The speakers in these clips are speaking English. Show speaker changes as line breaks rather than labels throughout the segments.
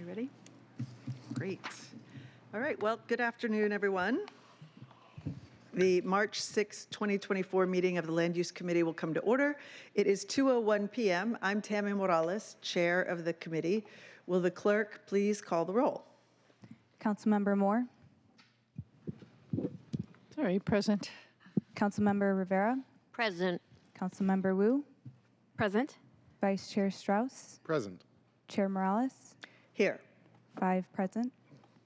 Ready? Great. All right, well, good afternoon, everyone. The March 6, 2024 meeting of the Land Use Committee will come to order. It is 2:01 p.m. I'm Tammy Morales, chair of the committee. Will the clerk please call the roll?
Councilmember Moore.
Sorry, present.
Councilmember Rivera.
Present.
Councilmember Wu.
Present.
Vice Chair Strauss.
Present.
Chair Morales.
Here.
5 present.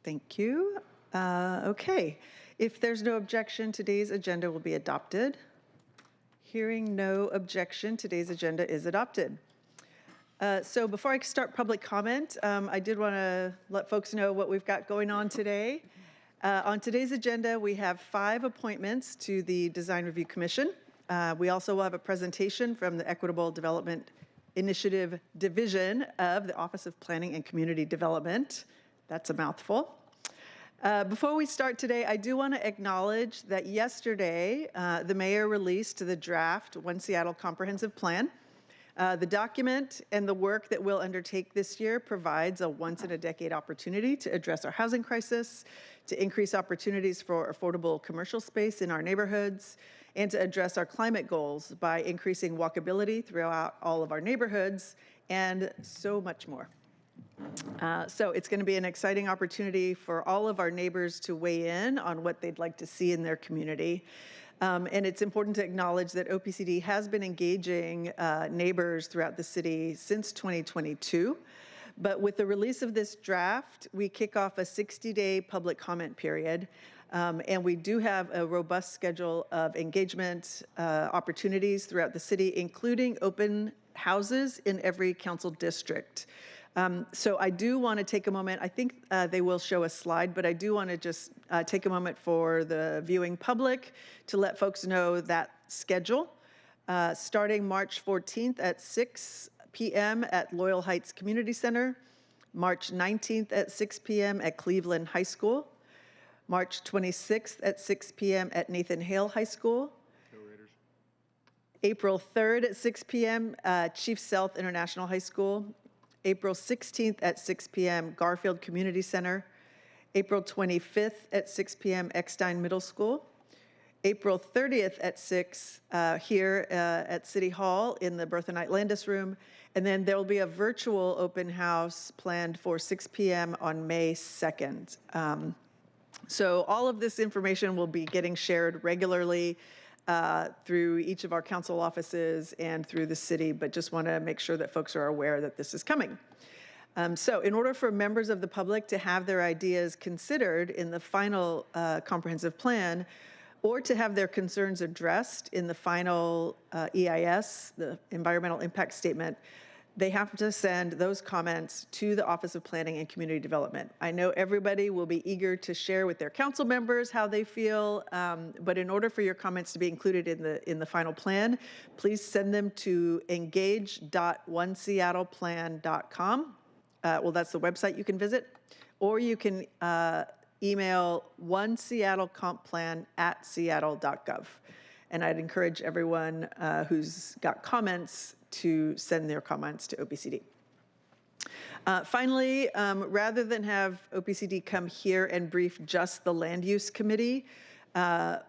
Thank you. Okay. If there's no objection, today's agenda will be adopted. Hearing no objection, today's agenda is adopted. So before I start public comment, I did want to let folks know what we've got going on today. On today's agenda, we have 5 appointments to the Design Review Commission. We also will have a presentation from the Equitable Development Initiative Division of the Office of Planning and Community Development. That's a mouthful. Before we start today, I do want to acknowledge that yesterday, the mayor released the draft One Seattle Comprehensive Plan. The document and the work that we'll undertake this year provides a once-in-a-decade opportunity to address our housing crisis, to increase opportunities for affordable commercial space in our neighborhoods, and to address our climate goals by increasing walkability throughout all of our neighborhoods, and so much more. So it's going to be an exciting opportunity for all of our neighbors to weigh in on what they'd like to see in their community. And it's important to acknowledge that OPCD has been engaging neighbors throughout the city since 2022. But with the release of this draft, we kick off a 60-day public comment period. And we do have a robust schedule of engagement opportunities throughout the city, including open houses in every council district. So I do want to take a moment. I think they will show a slide, but I do want to just take a moment for the viewing public to let folks know that schedule. Starting March 14th at 6 p.m. at Loyal Heights Community Center, March 19th at 6 p.m. at Cleveland High School, March 26th at 6 p.m. at Nathan Hale High School, April 3rd at 6 p.m. Chief Sealth International High School, April 16th at 6 p.m. Garfield Community Center, April 25th at 6 p.m. Eckstein Middle School, April 30th at 6 here at City Hall in the Bertha Knight Landis Room, and then there will be a virtual open house planned for 6 p.m. on May 2nd. So all of this information will be getting shared regularly through each of our council offices and through the city, but just want to make sure that folks are aware that this is coming. So in order for members of the public to have their ideas considered in the final comprehensive plan, or to have their concerns addressed in the final EIS, the environmental impact statement, they have to send those comments to the Office of Planning and Community Development. I know everybody will be eager to share with their council members how they feel, but in order for your comments to be included in the final plan, please send them to engage.oneseattleplan.com. Well, that's the website you can visit, or you can email oneseattlecomplan@seattle.gov. And I'd encourage everyone who's got comments to send their comments to OPCD. Finally, rather than have OPCD come here and brief just the Land Use Committee,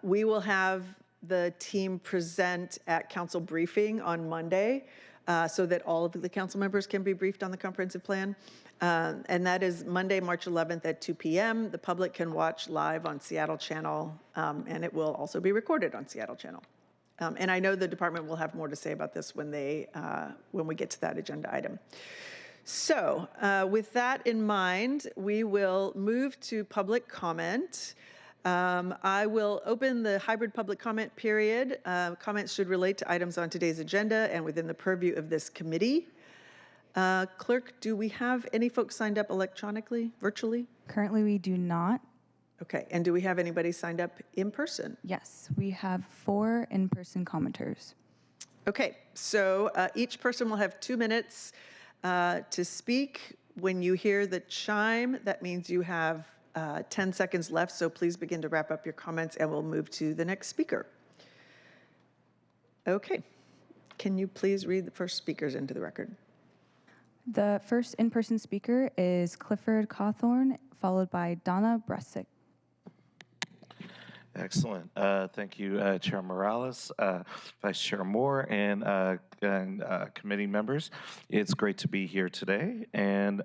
we will have the team present at council briefing on Monday so that all of the council members can be briefed on the comprehensive plan. And that is Monday, March 11th at 2 p.m. The public can watch live on Seattle Channel, and it will also be recorded on Seattle Channel. And I know the department will have more to say about this when we get to that agenda item. So with that in mind, we will move to public comment. I will open the hybrid public comment period. Comments should relate to items on today's agenda and within the purview of this committee. Clerk, do we have any folks signed up electronically, virtually?
Currently, we do not.
Okay, and do we have anybody signed up in person?
Yes, we have 4 in-person commenters.
Okay, so each person will have 2 minutes to speak. When you hear the chime, that means you have 10 seconds left, so please begin to wrap up your comments and we'll move to the next speaker. Okay, can you please read the first speakers into the record?
The first in-person speaker is Clifford Cawthorn, followed by Donna Bresic.
Excellent. Thank you, Chair Morales, Vice Chair Moore, and committee members. It's great to be here today. And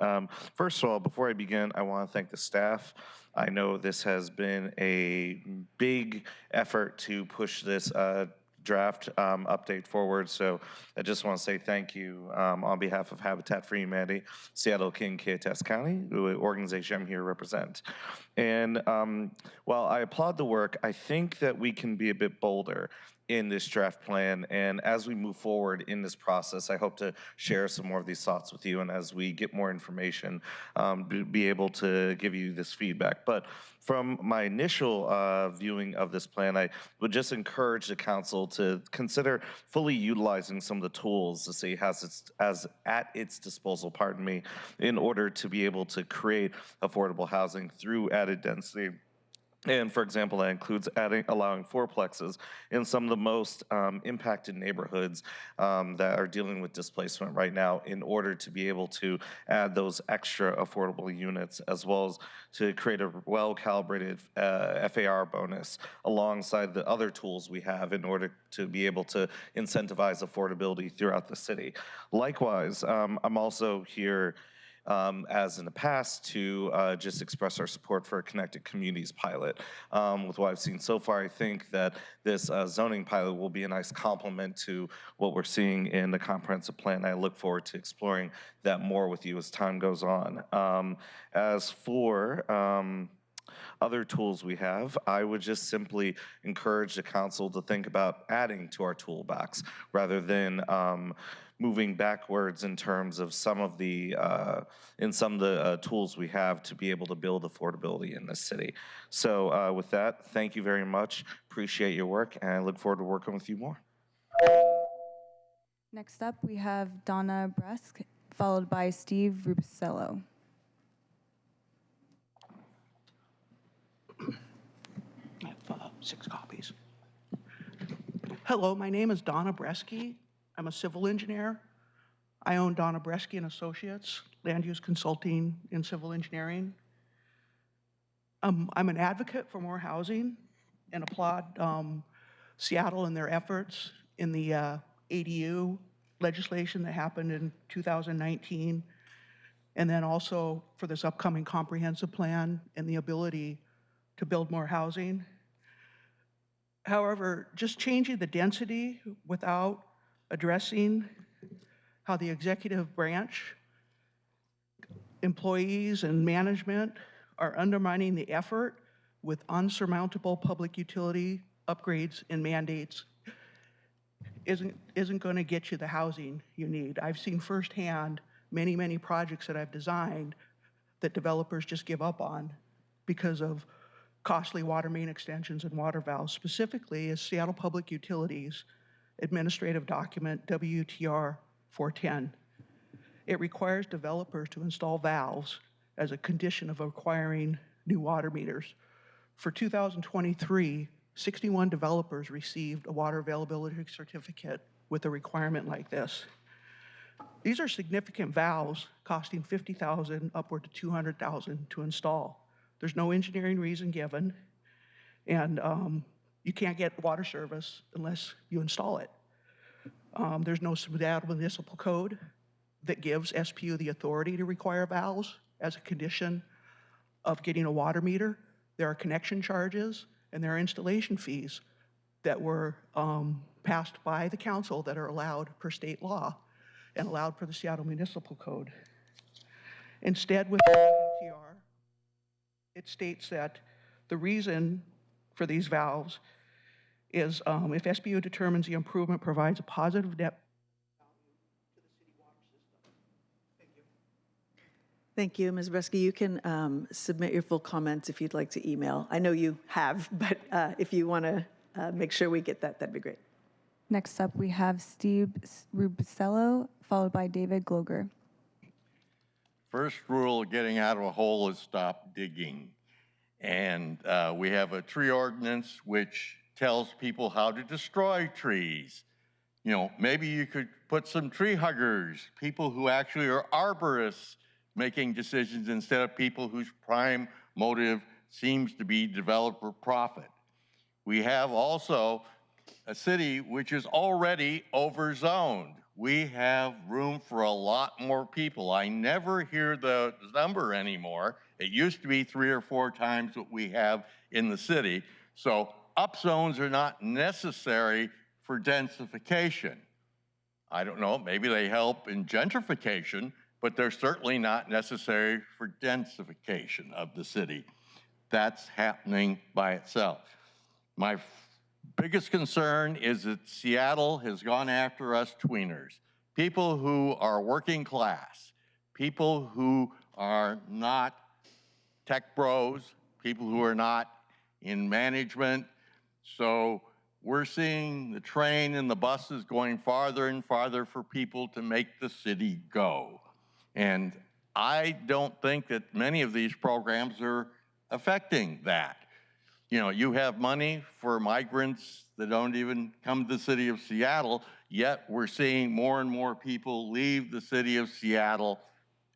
first of all, before I begin, I want to thank the staff. I know this has been a big effort to push this draft update forward. So I just want to say thank you on behalf of Habitat for Humanity, Seattle, King, Kittitas County, the organization I'm here to represent. And while I applaud the work, I think that we can be a bit bolder in this draft plan. And as we move forward in this process, I hope to share some more of these thoughts with you. And as we get more information, be able to give you this feedback. But from my initial viewing of this plan, I would just encourage the council to consider fully utilizing some of the tools the city has at its disposal, in order to be able to create affordable housing through added density. And for example, that includes allowing fourplexes in some of the most impacted neighborhoods that are dealing with displacement right now, in order to be able to add those extra affordable units, as well as to create a well-calibrated FAR bonus alongside the other tools we have in order to be able to incentivize affordability throughout the city. Likewise, I'm also here as in the past, to just express our support for a Connected Communities pilot. With what I've seen so far, I think that this zoning pilot will be a nice complement to what we're seeing in the comprehensive plan. I look forward to exploring that more with you as time goes on. As for other tools we have, I would just simply encourage the council to think about adding to our toolbox rather than moving backwards in terms of some of the tools we have to be able to build affordability in this city. So with that, thank you very much. Appreciate your work, and I look forward to working with you more.
Next up, we have Donna Bresic, followed by Steve Rubicello.
I have 6 copies. Hello, my name is Donna Bresic. I'm a civil engineer. I own Donna Bresic & Associates, land use consulting in civil engineering. I'm an advocate for more housing and applaud Seattle and their efforts in the ADU legislation that happened in 2019, and then also for this upcoming comprehensive plan and the ability to build more housing. However, just changing the density without addressing how the executive branch, employees and management are undermining the effort with unsurmountable public utility upgrades and mandates isn't going to get you the housing you need. I've seen firsthand many projects that I've designed that developers just give up on because of costly water main extensions and water valves. Specifically, is Seattle Public Utilities Administrative Document WTR 410. It requires developers to install valves as a condition of acquiring new water meters. For 2023, 61 developers received a water availability certificate with a requirement like this. These are significant valves costing $50,000 upward to $200,000 to install. There's no engineering reason given, and you can't get water service unless you install it. There's no Seattle municipal code that gives SPU the authority to require valves as a condition of getting a water meter. There are connection charges and there are installation fees that were passed by the council that are allowed per state law and allowed per the Seattle Municipal Code. Instead, with WTR, it states that the reason for these valves is if SPU determines the improvement provides a positive net value to the city water system. Thank you.
Thank you, Ms. Bresic. You can submit your full comments if you'd like to email. I know you have, but if you want to make sure we get that, that'd be great.
Next up, we have Steve Rubicello, followed by David Gloger.
First rule of getting out of a hole is stop digging. And we have a tree ordinance which tells people how to destroy trees. You know, maybe you could put some tree huggers, people who actually are arborists making decisions instead of people whose prime motive seems to be developer profit. We have also a city which is already overzoned. We have room for a lot more people. I never hear the number anymore. It used to be 3 or 4 times what we have in the city. So upzones are not necessary for densification. I don't know, maybe they help in gentrification, but they're certainly not necessary for densification of the city. That's happening by itself. My biggest concern is that Seattle has gone after us tweeners, people who are working class, people who are not tech bros, people who are not in management. So we're seeing the train and the buses going farther and farther for people to make the city go. And I don't think that many of these programs are affecting that. You know, you have money for migrants that don't even come to the city of Seattle, yet we're seeing more and more people leave the city of Seattle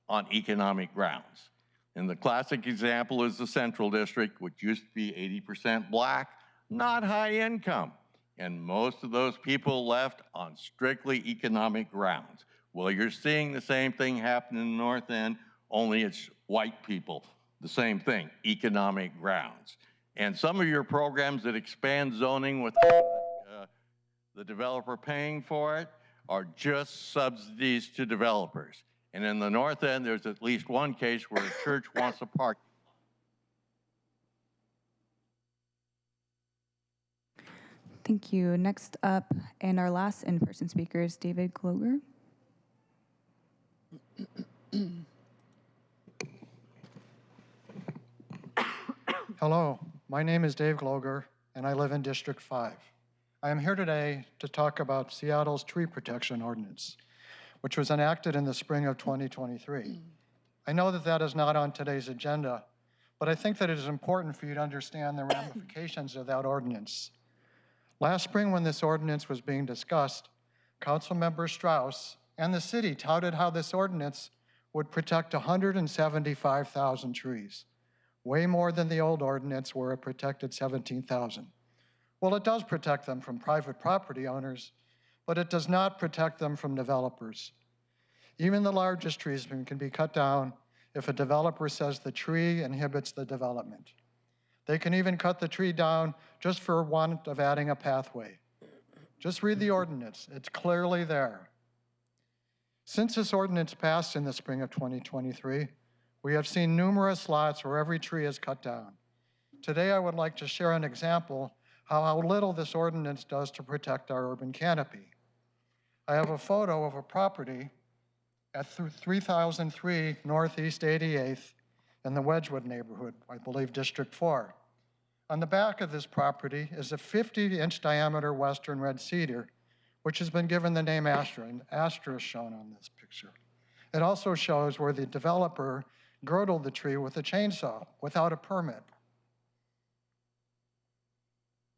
on economic grounds. And the classic example is the Central District, which used to be 80% black, not high income. And most of those people left on strictly economic grounds. Well, you're seeing the same thing happen in the North End, only it's white people. The same thing, economic grounds. And some of your programs that expand zoning without the developer paying for it are just subsidies to developers. And in the North End, there's at least one case where a church wants a park.
Thank you. Next up, and our last in-person speaker is David Gloger.
Hello, my name is Dave Gloger, and I live in District 5. I am here today to talk about Seattle's tree protection ordinance, which was enacted in the spring of 2023. I know that that is not on today's agenda, but I think that it is important for you to understand the ramifications of that ordinance. Last spring, when this ordinance was being discussed, Councilmember Strauss and the city touted how this ordinance would protect 175,000 trees, way more than the old ordinance where it protected 17,000. Well, it does protect them from private property owners, but it does not protect them from developers. Even the largest trees can be cut down if a developer says the tree inhibits the development. They can even cut the tree down just for want of adding a pathway. Just read the ordinance, it's clearly there. Since this ordinance passed in the spring of 2023, we have seen numerous lots where every tree is cut down. Today, I would like to share an example how little this ordinance does to protect our urban canopy. I have a photo of a property at 3003 Northeast 88th in the Wedgwood neighborhood, I believe District 4. On the back of this property is a 50-inch diameter western red cedar, which has been given the name Astra, and Astra is shown on this picture. It also shows where the developer girdled the tree with a chainsaw without a permit.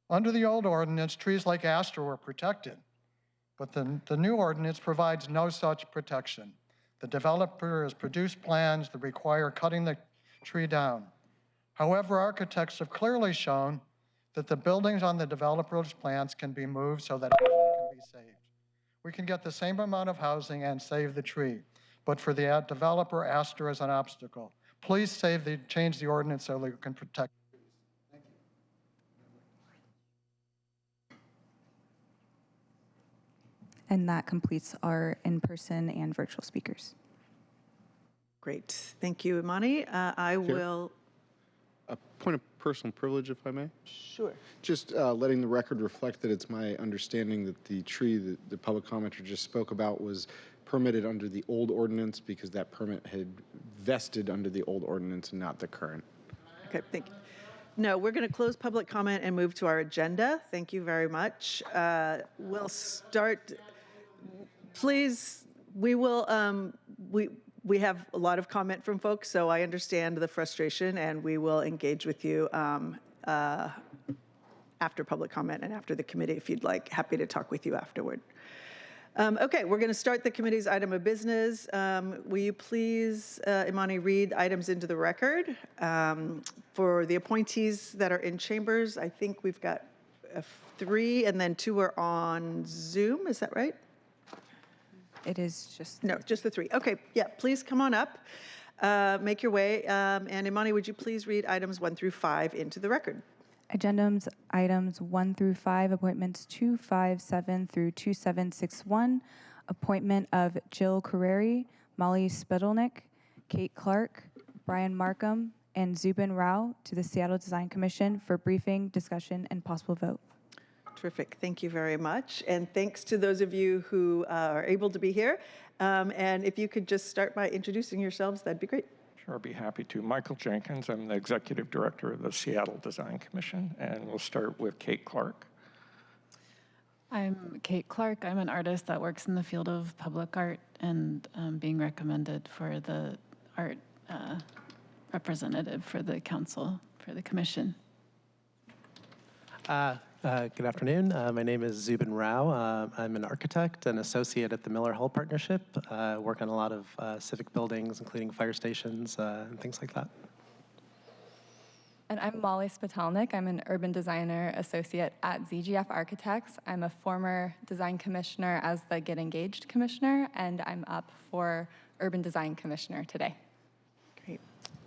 Under the old ordinance, trees like Astra were protected, but the new ordinance provides no such protection. The developer has produced plans that require cutting the tree down. However, architects have clearly shown that the buildings on the developer's plans can be moved so that housing can be saved. We can get the same amount of housing and save the tree, but for the developer, Astra is an obstacle. Please change the ordinance so that we can protect. Thank you.
And that completes our in-person and virtual speakers.
Great. Thank you, Imani. I will.
A point of personal privilege, if I may.
Sure.
Just letting the record reflect that it's my understanding that the tree that the public commenter just spoke about was permitted under the old ordinance because that permit had vested under the old ordinance and not the current.
Okay, thank you. No, we're going to close public comment and move to our agenda. Thank you very much. We'll start. Please, we will. We have a lot of comment from folks, so I understand the frustration, and we will engage with you after public comment and after the committee if you'd like. Happy to talk with you afterward. Okay, we're going to start the committee's item of business. Will you please, Imani, read items into the record? For the appointees that are in chambers, I think we've got 3, and then 2 are on Zoom. Is that right?
It is just
No, just the 3. Okay, yeah, please come on up. Make your way. And Imani, would you please read items 1 through 5 into the record?
Agendums items 1 through 5, appointments 257 through 2761, appointment of Jill Crary, Molly Spetalnick, Kate Clark, Brian Markham, and Zubin Rao to the Seattle Design Commission for briefing, discussion, and possible vote.
Terrific. Thank you very much. And thanks to those of you who are able to be here. And if you could just start by introducing yourselves, that'd be great.
Sure, I'd be happy to. Michael Jenkins, I'm the Executive Director of the Seattle Design Commission, and we'll start with Kate Clark.
I'm Kate Clark. I'm an artist that works in the field of public art and being recommended for the art representative for the council, for the commission.
Good afternoon. My name is Zubin Rao. I'm an architect and associate at the Miller Hull Partnership. Work on a lot of civic buildings, including fire stations and things like that.
And I'm Molly Spetalnick. I'm an urban designer associate at ZGF Architects. I'm a former design commissioner as the Get Engaged commissioner, and I'm up for urban design commissioner today.
Great.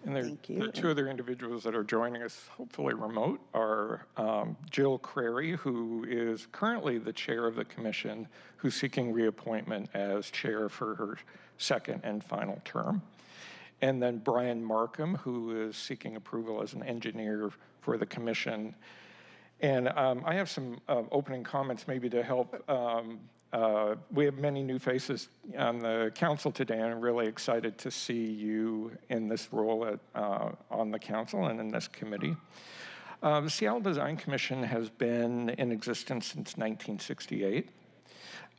And
Thank you.
the 2 other individuals that are joining us, hopefully remote, are Jill Crary, who is currently the chair of the commission, who's seeking reappointment as chair for her 2nd and final term. And then Brian Markham, who is seeking approval as an engineer for the commission. And I have some opening comments maybe to help. We have many new faces on the council today, and I'm really excited to see you in this role on the council and in this committee. The Seattle Design Commission has been in existence since 1968.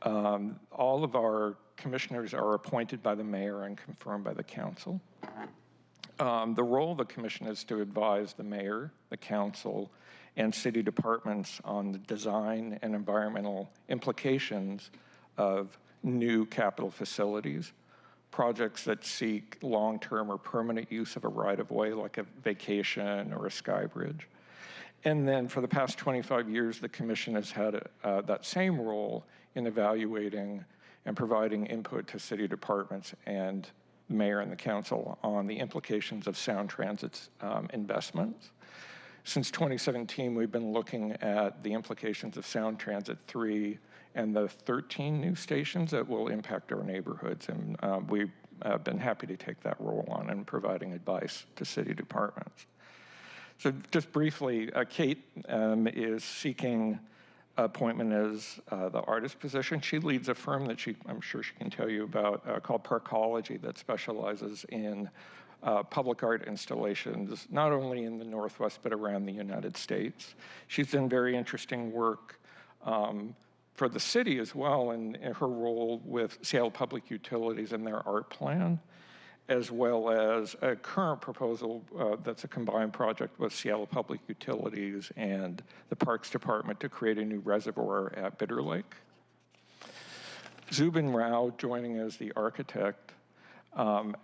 All of our commissioners are appointed by the mayor and confirmed by the council. The role of the commission is to advise the mayor, the council, and city departments on the design and environmental implications of new capital facilities, projects that seek long-term or permanent use of a right-of-way like a vacation or a sky bridge. And then for the past 25 years, the commission has had that same role in evaluating and providing input to city departments and the mayor and the council on the implications of sound transit's investments. Since 2017, we've been looking at the implications of Sound Transit 3 and the 13 new stations that will impact our neighborhoods. And we've been happy to take that role on and providing advice to city departments. So just briefly, Kate is seeking appointment as the artist position. She leads a firm that I'm sure she can tell you about called Parkology that specializes in public art installations, not only in the Northwest, but around the United States. She's done very interesting work for the city as well in her role with Seattle Public Utilities and their art plan, as well as a current proposal that's a combined project with Seattle Public Utilities and the Parks Department to create a new reservoir at Bitter Lake. Zubin Rao, joining as the architect,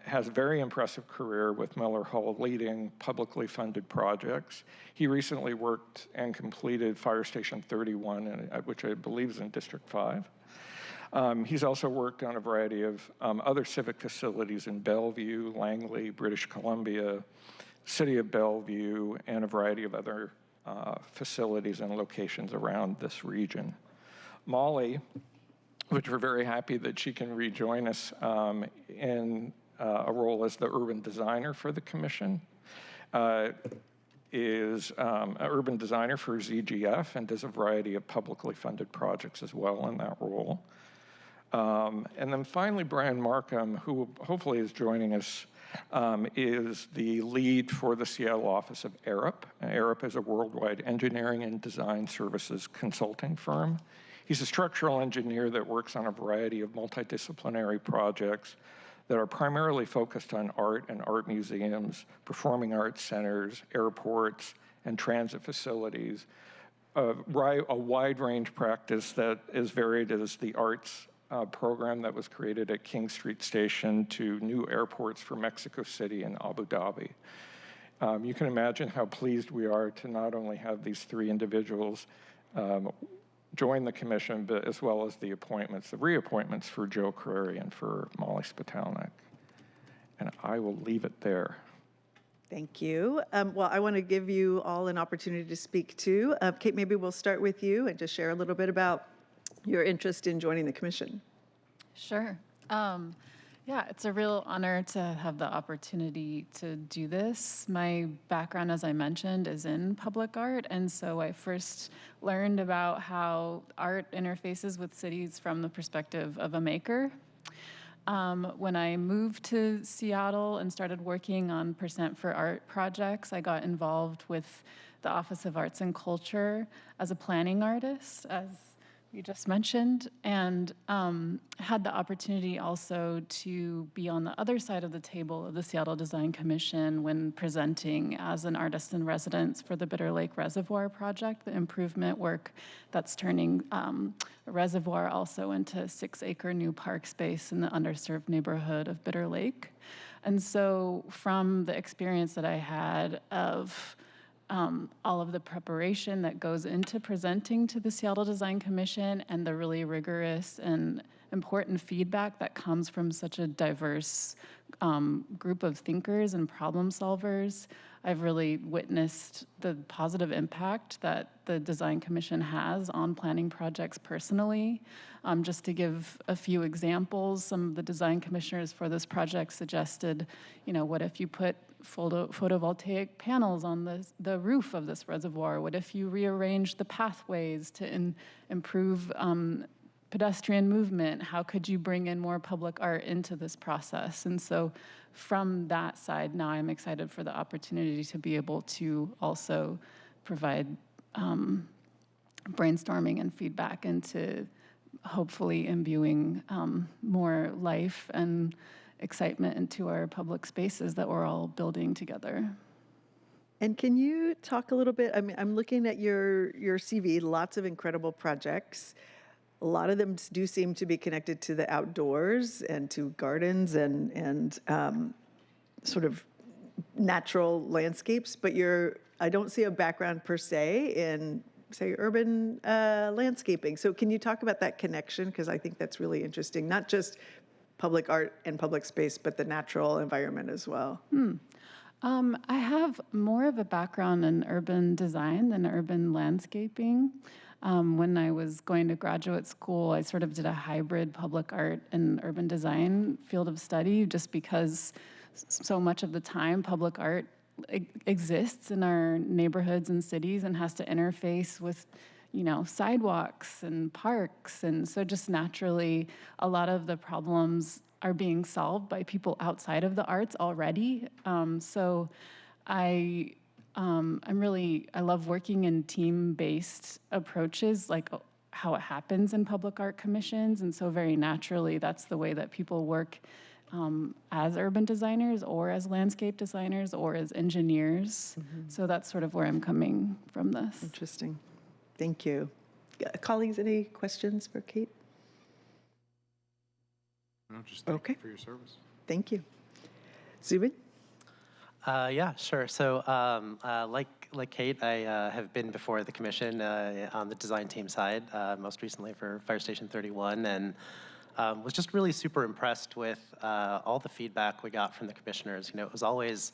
has a very impressive career with Miller Hull leading publicly funded projects. He recently worked and completed Fire Station 31, which I believe is in District 5. He's also worked on a variety of other civic facilities in Bellevue, Langley, British Columbia, City of Bellevue, and a variety of other facilities and locations around this region. Molly, which we're very happy that she can rejoin us in a role as the urban designer for the commission, is an urban designer for ZGF and does a variety of publicly funded projects as well in that role. And then finally, Brian Markham, who hopefully is joining us, is the lead for the Seattle office of Appt. Appt is a worldwide engineering and design services consulting firm. He's a structural engineer that works on a variety of multidisciplinary projects that are primarily focused on art and art museums, performing arts centers, airports, and transit facilities, a wide range practice that is varied as the arts program that was created at King Street Station to new airports for Mexico City and Abu Dhabi. You can imagine how pleased we are to not only have these three individuals join the commission, but as well as the appointments, the reappointments for Jill Crary and for Molly Spetalnick. And I will leave it there.
Thank you. Well, I want to give you all an opportunity to speak too. Kate, maybe we'll start with you and just share a little bit about your interest in joining the commission.
Sure. Yeah, it's a real honor to have the opportunity to do this. My background, as I mentioned, is in public art, and so I first learned about how art interfaces with cities from the perspective of a maker. When I moved to Seattle and started working on Percent for Art projects, I got involved with the Office of Arts and Culture as a planning artist, as you just mentioned, and had the opportunity also to be on the other side of the table of the Seattle Design Commission when presenting as an artist in residence for the Bitter Lake Reservoir project, the improvement work that's turning a reservoir also into 6-acre new park space in the underserved neighborhood of Bitter Lake. And so from the experience that I had of all of the preparation that goes into presenting to the Seattle Design Commission and the really rigorous and important feedback that comes from such a diverse group of thinkers and problem solvers, I've really witnessed the positive impact that the Design Commission has on planning projects personally. Just to give a few examples, some of the design commissioners for this project suggested, what if you put photovoltaic panels on the roof of this reservoir? What if you rearrange the pathways to improve pedestrian movement? How could you bring in more public art into this process? And so from that side, now I'm excited for the opportunity to be able to also provide brainstorming and feedback into hopefully imbuing more life and excitement into our public spaces that we're all building together.
And can you talk a little bit, I'm looking at your CV, lots of incredible projects. A lot of them do seem to be connected to the outdoors and to gardens and sort of natural landscapes, but I don't see a background per se in, say, urban landscaping. So can you talk about that connection? Because I think that's really interesting, not just public art and public space, but the natural environment as well.
I have more of a background in urban design than urban landscaping. When I was going to graduate school, I sort of did a hybrid public art and urban design field of study, just because so much of the time public art exists in our neighborhoods and cities and has to interface with sidewalks and parks. And so just naturally, a lot of the problems are being solved by people outside of the arts already. So I love working in team-based approaches, like how it happens in public art commissions. And so very naturally, that's the way that people work as urban designers or as landscape designers or as engineers. So that's sort of where I'm coming from this.
Interesting. Thank you. Colleagues, any questions for Kate?
No, just thank
Okay.
you for your service.
Thank you. Zubin?
Yeah, sure. So like Kate, I have been before the commission on the design team side, most recently for Fire Station 31, and was just really super impressed with all the feedback we got from the commissioners. It was always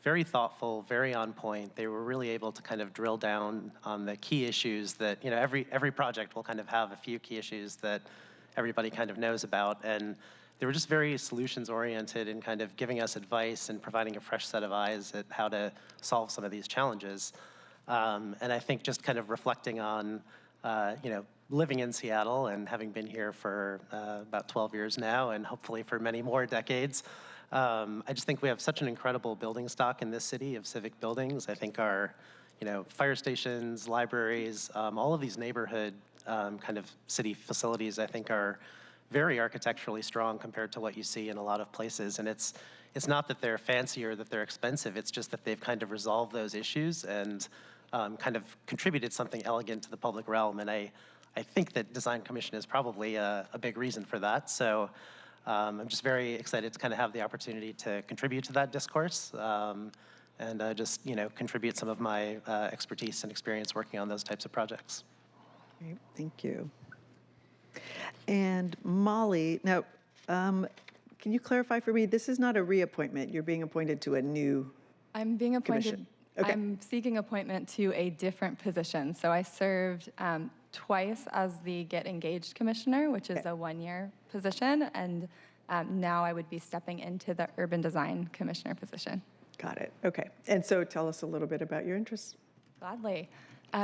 very thoughtful, very on point. They were really able to kind of drill down on the key issues that, every project will kind of have a few key issues that everybody kind of knows about. And they were just very solutions oriented in kind of giving us advice and providing a fresh set of eyes at how to solve some of these challenges. And I think just kind of reflecting on, living in Seattle and having been here for about 12 years now, and hopefully for many more decades, I just think we have such an incredible building stock in this city of civic buildings. I think our, fire stations, libraries, all of these neighborhood kind of city facilities, I think are very architecturally strong compared to what you see in a lot of places. And it's not that they're fancy or that they're expensive, it's just that they've kind of resolved those issues. And kind of contributed something elegant to the public realm. And I think that Design Commission is probably a big reason for that. So I'm just very excited to kind of have the opportunity to contribute to that discourse and just, contribute some of my expertise and experience working on those types of projects.
Great, thank you. And Molly, now, can you clarify for me, this is not a reappointment, you're being appointed to a new
I'm being appointed.
commission? Okay.
I'm seeking appointment to a different position. So I served twice as the Get Engaged Commissioner, which is a one-year position, and now I would be stepping into the Urban Design Commissioner position.
Got it, okay. And so tell us a little bit about your interests.
Gladly.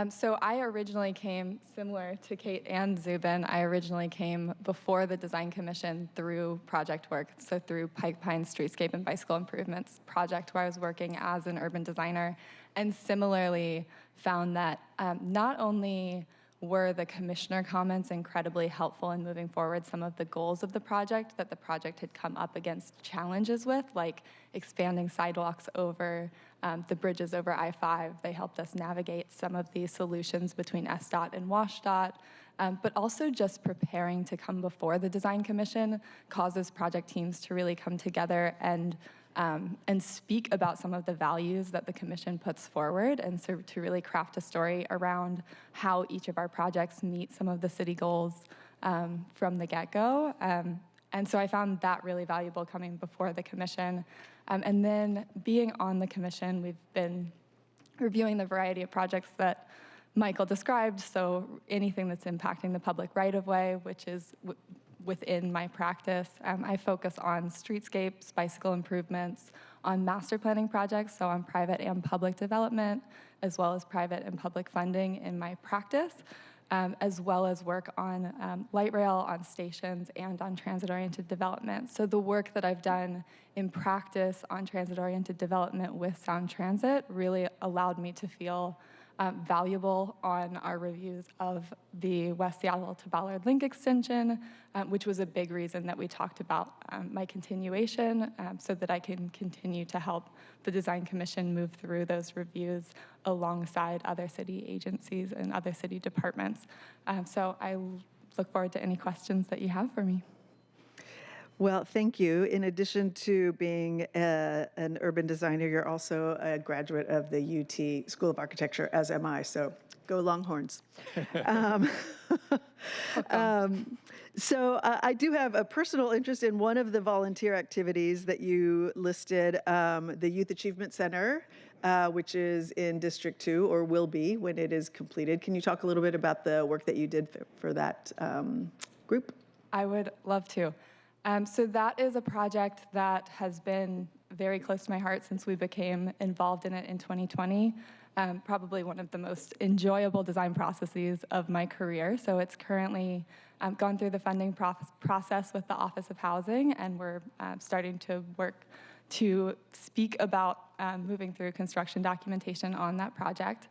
So I originally came, similar to Kate and Zubin, I originally came before the Design Commission through project work, so through Pike Pine Streetscape and Bicycle Improvements project where I was working as an urban designer, and similarly found that not only were the commissioner comments incredibly helpful in moving forward some of the goals of the project that the project had come up against challenges with, like expanding sidewalks over the bridges over I-5. They helped us navigate some of the solutions between SDOT and WashDOT, but also just preparing to come before the Design Commission causes project teams to really come together and speak about some of the values that the commission puts forward, and so to really craft a story around how each of our projects meet some of the city goals from the get-go. And so I found that really valuable coming before the commission. And then being on the commission, we've been reviewing the variety of projects that Michael described, so anything that's impacting the public right-of-way, which is within my practice. I focus on streetscapes, bicycle improvements, on master planning projects, so on private and public development, as well as private and public funding in my practice, as well as work on light rail, on stations, and on transit-oriented development. So the work that I've done in practice on transit-oriented development with Sound Transit really allowed me to feel valuable on our reviews of the West Seattle to Ballard Link extension, which was a big reason that we talked about my continuation, so that I can continue to help the Design Commission move through those reviews alongside other city agencies and other city departments. So I look forward to any questions that you have for me.
Well, thank you. In addition to being an urban designer, you're also a graduate of the UT School of Architecture, as am I, so go Longhorns. So I do have a personal interest in one of the volunteer activities that you listed, the Youth Achievement Center, which is in District 2, or will be when it is completed. Can you talk a little bit about the work that you did for that group?
I would love to. So that is a project that has been very close to my heart since we became involved in it in 2020. Probably one of the most enjoyable design processes of my career. So it's currently gone through the funding process with the Office of Housing, and we're starting to work to speak about moving through construction documentation on that project.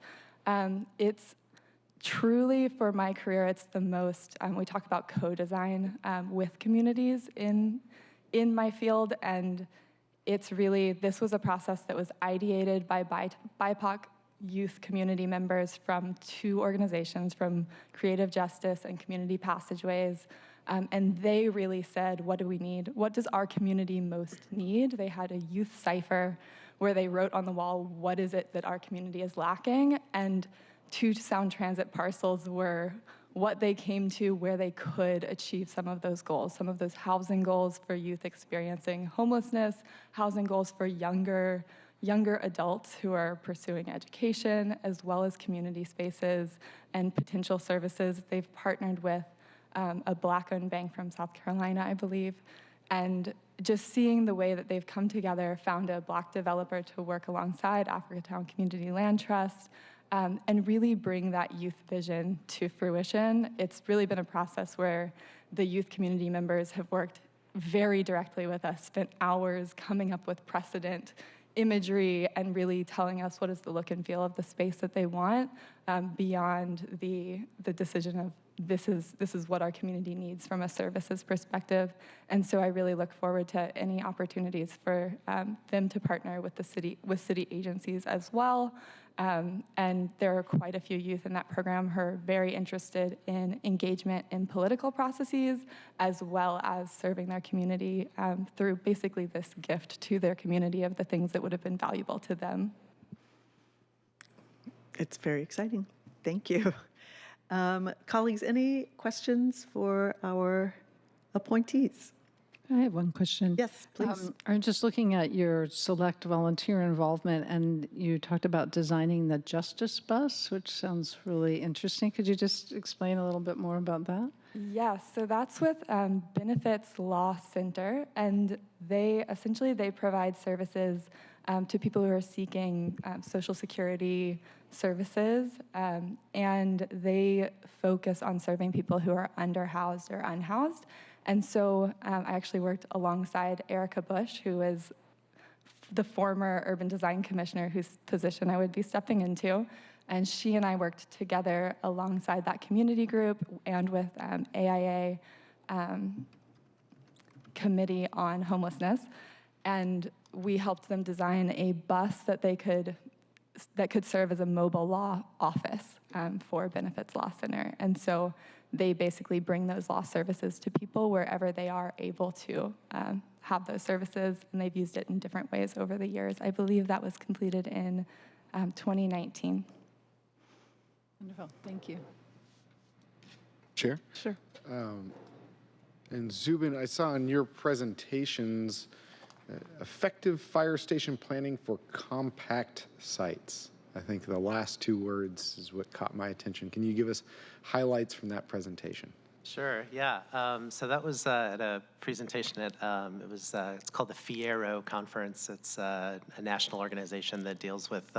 It's truly, for my career, it's the most, we talk about co-design with communities in my field, and it's really, this was a process that was ideated by BIPOC youth community members from 2 organizations, from Creative Justice and Community Passageways, and they really said, what do we need? What does our community most need? They had a youth cipher where they wrote on the wall, what is it that our community is lacking? And 2 Sound Transit parcels were what they came to where they could achieve some of those goals, some of those housing goals for youth experiencing homelessness, housing goals for younger adults who are pursuing education, as well as community spaces and potential services. They've partnered with a Black-owned bank from South Carolina, I believe, and just seeing the way that they've come together, found a Black developer to work alongside Africatown Community Land Trust, and really bring that youth vision to fruition. It's really been a process where the youth community members have worked very directly with us, spent hours coming up with precedent imagery and really telling us what is the look and feel of the space that they want, beyond the decision of this is what our community needs from a services perspective. And so I really look forward to any opportunities for them to partner with city agencies as well. And there are quite a few youth in that program who are very interested in engagement in political processes, as well as serving their community through basically this gift to their community of the things that would have been valuable to them.
It's very exciting. Thank you. Colleagues, any questions for our appointees?
I have one question.
Yes, please.
I'm just looking at your select volunteer involvement, and you talked about designing the Justice Bus, which sounds really interesting. Could you just explain a little bit more about that?
Yes, so that's with Benefits Law Center, and they provide services to people who are seeking Social Security services, and they focus on serving people who are underhoused or unhoused. And so I actually worked alongside Erica Bush, who is the former Urban Design Commissioner whose position I would be stepping into. And she and I worked together alongside that community group and with AIA Committee on Homelessness. And we helped them design a bus that could serve as a mobile law office for Benefits Law Center. And so they basically bring those law services to people wherever they are able to have those services, and they've used it in different ways over the years. I believe that was completed in 2019.
Wonderful, thank you.
Chair?
Sure.
And Zubin, I saw in your presentations effective fire station planning for compact sites. I think the last two words is what caught my attention. Can you give us highlights from that presentation?
Sure, yeah. So that was at a presentation at, it's called the Fiero Conference. It's a national organization that deals with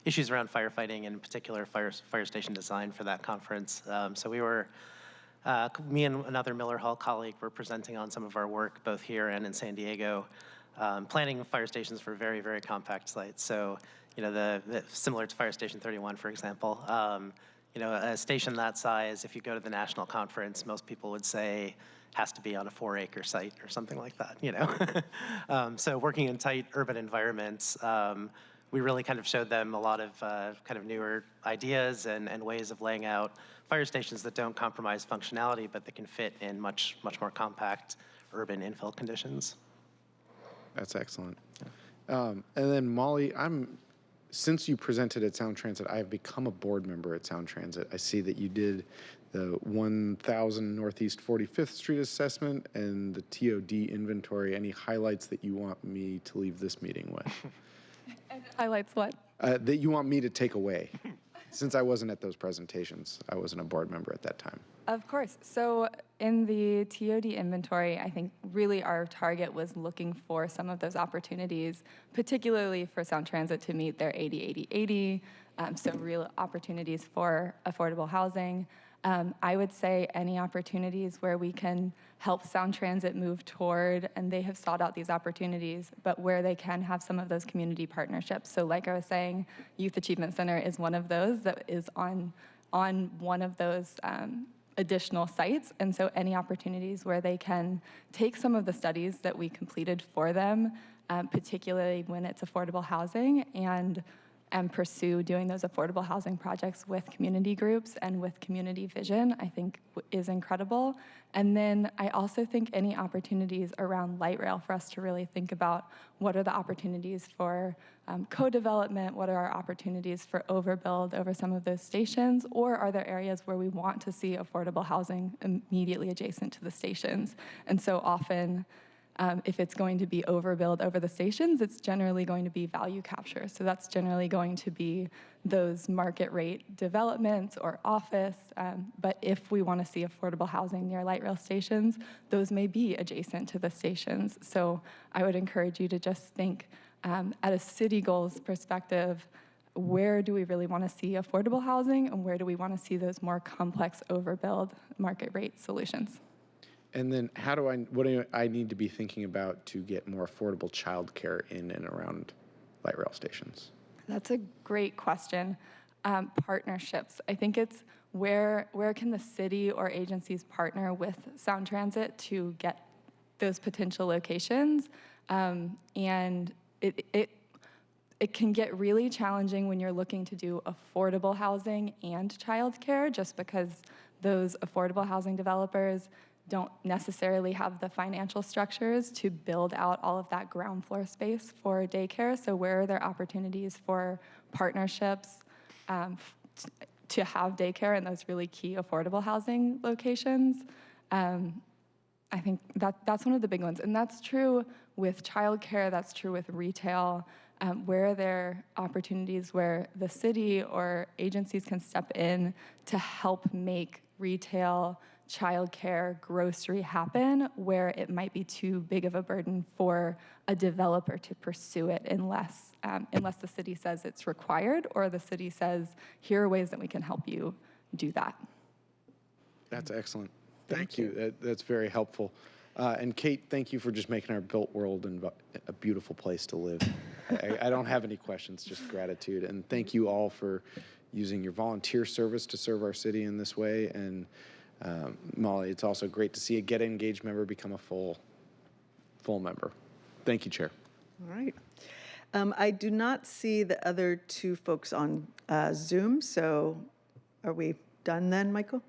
issues around firefighting, and in particular fire station design for that conference. So we were, me and another Miller Hall colleague were presenting on some of our work both here and in San Diego, planning fire stations for very, very compact sites. So, you know, similar to Fire Station 31, for example, you know, a station that size, if you go to the national conference, most people would say has to be on a 4-acre site or something like that, you know. So working in tight urban environments, we really kind of showed them a lot of kind of newer ideas and ways of laying out fire stations that don't compromise functionality, but that can fit in much more compact urban infill conditions.
That's excellent. And then Molly, since you presented at Sound Transit, I have become a board member at Sound Transit. I see that you did the 1000 Northeast 45th Street assessment and the TOD inventory. Any highlights that you want me to leave this meeting with?
Highlights what?
That you want me to take away. Since I wasn't at those presentations, I wasn't a board member at that time.
Of course. So in the TOD inventory, I think really our target was looking for some of those opportunities, particularly for Sound Transit to meet their 80-80-80, so real opportunities for affordable housing. I would say any opportunities where we can help Sound Transit move toward, and they have sought out these opportunities, but where they can have some of those community partnerships. So like I was saying, Youth Achievement Center is one of those that is on one of those additional sites. And so any opportunities where they can take some of the studies that we completed for them, particularly when it's affordable housing, and pursue doing those affordable housing projects with community groups and with community vision, I think is incredible. And then I also think any opportunities around light rail for us to really think about what are the opportunities for co-development, what are our opportunities for overbuild over some of those stations, or are there areas where we want to see affordable housing immediately adjacent to the stations? And so often, if it's going to be overbuild over the stations, it's generally going to be value capture. So that's generally going to be those market rate developments or office. But if we want to see affordable housing near light rail stations, those may be adjacent to the stations. So I would encourage you to just think at a city goals perspective, where do we really want to see affordable housing, and where do we want to see those more complex overbuild market rate solutions?
And then what do I need to be thinking about to get more affordable childcare in and around light rail stations?
That's a great question. Partnerships. I think it's where can the city or agencies partner with Sound Transit to get those potential locations? And it can get really challenging when you're looking to do affordable housing and childcare, just because those affordable housing developers don't necessarily have the financial structures to build out all of that ground floor space for daycare. So where are there opportunities for partnerships to have daycare in those really key affordable housing locations? I think that's one of the big ones. And that's true with childcare, that's true with retail. Where are there opportunities where the city or agencies can step in to help make retail, childcare, grocery happen, where it might be too big of a burden for a developer to pursue it unless the city says it's required, or the city says, here are ways that we can help you do that.
That's excellent. Thank you. That's very helpful. And Kate, thank you for just making our built world a beautiful place to live. I don't have any questions, just gratitude. And thank you all for using your volunteer service to serve our city in this way. And Molly, it's also great to see a Get Engaged member become a full member. Thank you, Chair.
All right. I do not see the other two folks on Zoom, so are we done then, Michael?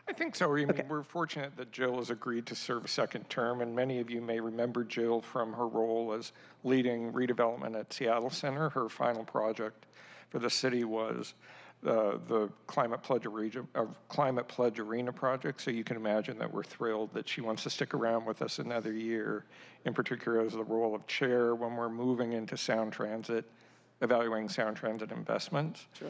I think so. I mean, we're fortunate that Jill has agreed to serve a second term, and many of you may remember Jill from her role as leading redevelopment at Seattle Center. Her final project for the city was the Climate Pledge Arena project, so you can imagine that we're thrilled that she wants to stick around with us another year, in particular as the role of chair when we're moving into sound transit, evaluating sound transit investments.
Sure.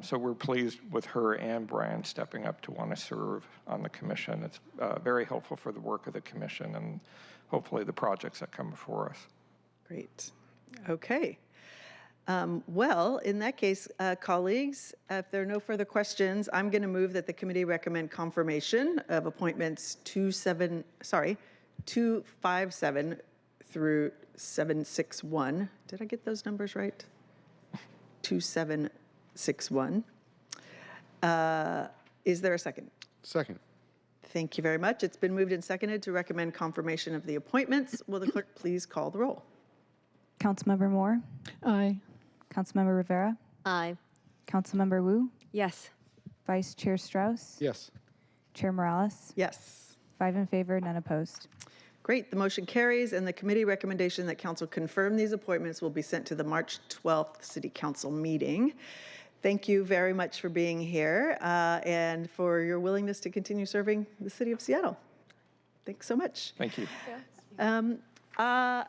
So we're pleased with her and Brian stepping up to want to serve on the commission. It's very helpful for the work of the commission and hopefully the projects that come before us.
Great. Okay. Well, in that case, colleagues, if there are no further questions, I'm going to move that the committee recommend confirmation of appointments 257 through 761. Did I get those numbers right? 2761. Is there a second?
Second.
Thank you very much. It's been moved and seconded to recommend confirmation of the appointments. Will the clerk please call the roll?
Councilmember Moore,
Aye.
Councilmember Rivera,
Aye.
Councilmember Wu,
Yes.
Vice Chair Strauss,
Yes.
Chair Morales,
Yes.
5 in favor, none opposed.
Great, the motion carries, and the committee recommendation that council confirm these appointments will be sent to the March 12th City Council meeting. Thank you very much for being here and for your willingness to continue serving the city of Seattle. Thanks so much.
Thank you.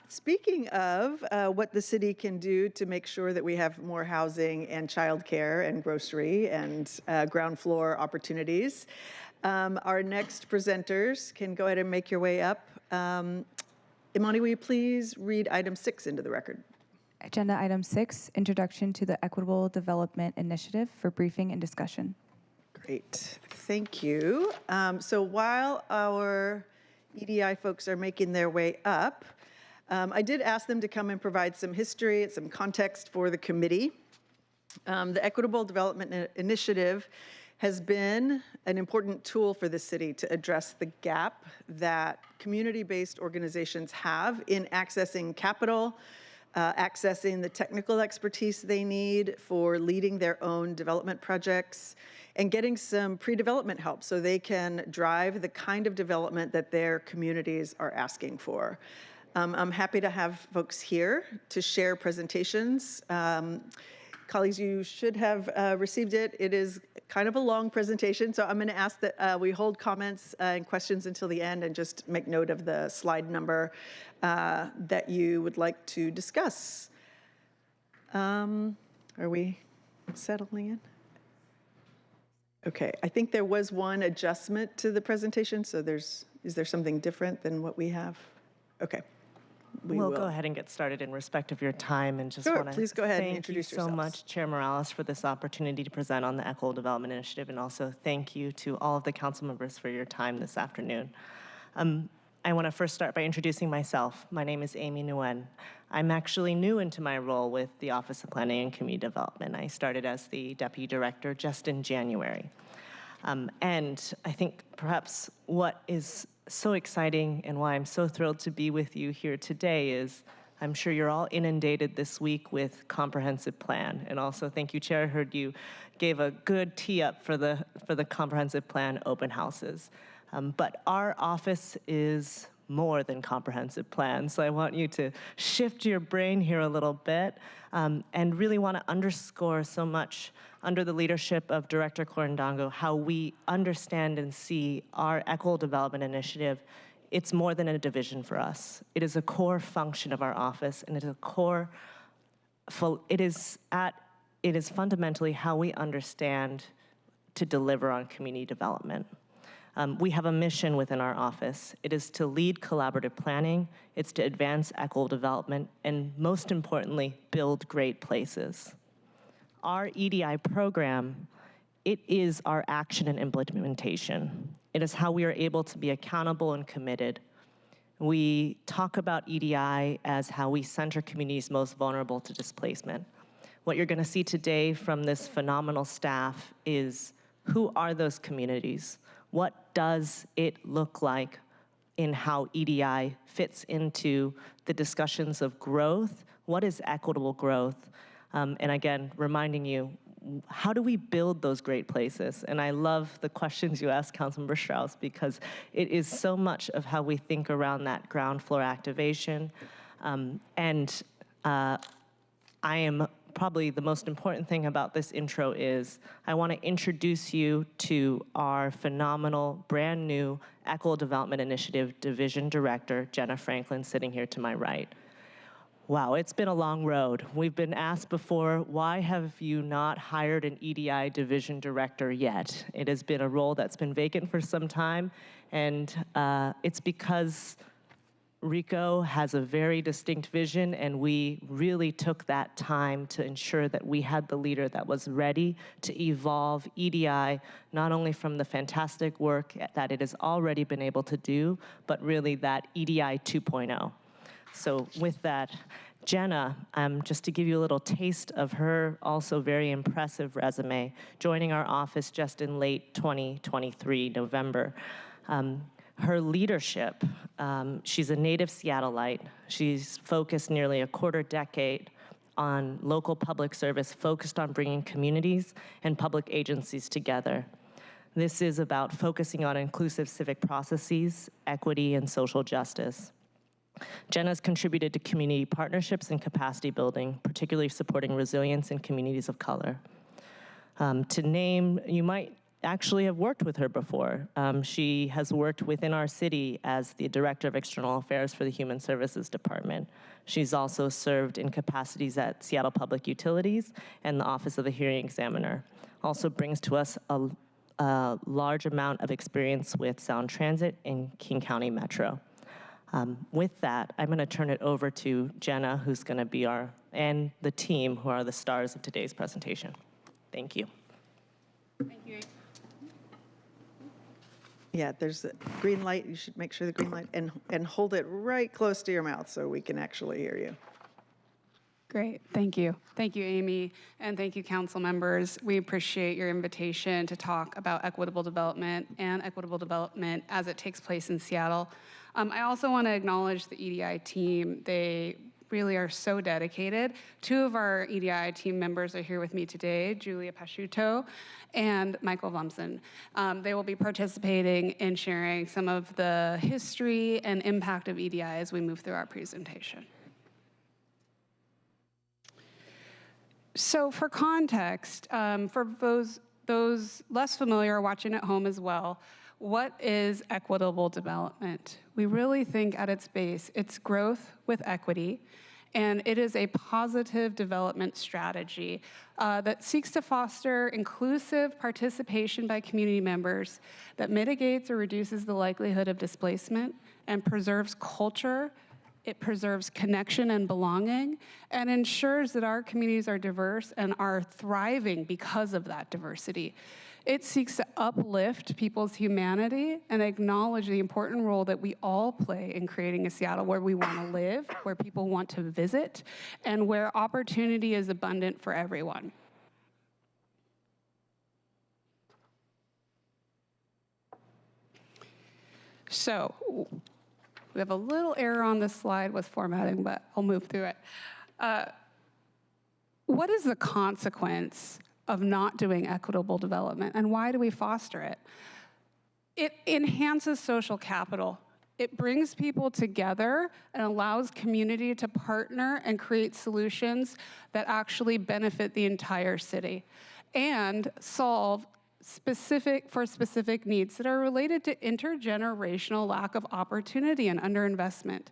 Speaking of what the city can do to make sure that we have more housing and childcare and grocery and ground floor opportunities, our next presenters can go ahead and make your way up. Imani, will you please read item 6 into the record?
Agenda item 6, introduction to the Equitable Development Initiative for briefing and discussion.
Great, thank you. So while our EDI folks are making their way up, I did ask them to come and provide some history and some context for the committee. The Equitable Development Initiative has been an important tool for the city to address the gap that community-based organizations have in accessing capital, accessing the technical expertise they need for leading their own development projects, and getting some pre-development help so they can drive the kind of development that their communities are asking for. I'm happy to have folks here to share presentations. Colleagues, you should have received it. It is kind of a long presentation, so I'm going to ask that we hold comments and questions until the end and just make note of the slide number that you would like to discuss. Are we settling in? Okay, I think there was one adjustment to the presentation, so is there something different than what we have? Okay.
We'll go ahead and get started in respect of your time and just want to
please go ahead and introduce
thank you so much, Chair Morales, for this opportunity to present on the Equitable Development Initiative, and also thank you to all of the council members for your time this afternoon. I want to first start by introducing myself. My name is Amy Nguyen. I'm actually new into my role with the Office of Planning and Community Development. I started as the Deputy Director just in January. And I think perhaps what is so exciting and why I'm so thrilled to be with you here today is I'm sure you're all inundated this week with comprehensive plan. And also, thank you, Chair. I heard you gave a good tee up for the comprehensive plan open houses. But our office is more than comprehensive plan. So I want you to shift your brain here a little bit and really want to underscore so much under the leadership of Director Corandongo how we understand and see our Equitable Development Initiative. It's more than a division for us. It is a core function of our office, and it is fundamentally how we understand to deliver on community development. We have a mission within our office. It is to lead collaborative planning, it's to advance equitable development, and most importantly, build great places. Our EDI program, it is our action and implementation. It is how we are able to be accountable and committed. We talk about EDI as how we center communities most vulnerable to displacement. What you're gonna see today from this phenomenal staff is who are those communities? What does it look like in how EDI fits into the discussions of growth? What is equitable growth? And again, reminding you, how do we build those great places? And I love the questions you asked, Councilmember Strauss, because it is so much of how we think around that ground floor activation. I am probably the most important thing about this intro is I want to introduce you to our phenomenal, brand new Equitable Development Initiative Division Director, Jenna Franklin, sitting here to my right. Wow, it's been a long road. We've been asked before, why have you not hired an EDI division director yet? It has been a role that's been vacant for some time, and it's because Rico has a very distinct vision, and we really took that time to ensure that we had the leader that was ready to evolve EDI, not only from the fantastic work that it has already been able to do, but really that EDI 2.0. So with that, Jenna, just to give you a little taste of her also very impressive resume, joining our office just in late 2023, November. Her leadership, she's a native Seattleite. She's focused nearly a quarter decade on local public service, focused on bringing communities and public agencies together. This is about focusing on inclusive civic processes, equity, and social justice. Jenna's contributed to community partnerships and capacity building, particularly supporting resilience in communities of color. To name, you might actually have worked with her before. She has worked within our city as the Director of External Affairs for the Human Services Department. She's also served in capacities at Seattle Public Utilities and the Office of the Hearing Examiner. Also brings to us a large amount of experience with Sound Transit in King County Metro. With that, I'm gonna turn it over to Jenna, who's gonna be and the team who are the stars of today's presentation. Thank you.
Thank you.
Yeah, there's a green light. You should make sure the green light, and hold it right close to your mouth so we can actually hear you.
Great, thank you. Thank you, Amy, and thank you, council members. We appreciate your invitation to talk about equitable development and equitable development as it takes place in Seattle. I also want to acknowledge the EDI team. They really are so dedicated. Two of our EDI team members are here with me today, Julia Pasciuto and Michael Vumson. They will be participating in sharing some of the history and impact of EDI as we move through our presentation. So for context, for those less familiar watching at home as well, what is equitable development? We really think at its base, it's growth with equity, and it is a positive development strategy that seeks to foster inclusive participation by community members that mitigates or reduces the likelihood of displacement and preserves culture. It preserves connection and belonging and ensures that our communities are diverse and are thriving because of that diversity. It seeks to uplift people's humanity and acknowledge the important role that we all play in creating a Seattle where we want to live, where people want to visit, and where opportunity is abundant for everyone. So we have a little error on this slide with formatting, but I'll move through it. What is the consequence of not doing equitable development, and why do we foster it? It enhances social capital. It brings people together and allows community to partner and create solutions that actually benefit the entire city and solve specific needs that are related to intergenerational lack of opportunity and underinvestment.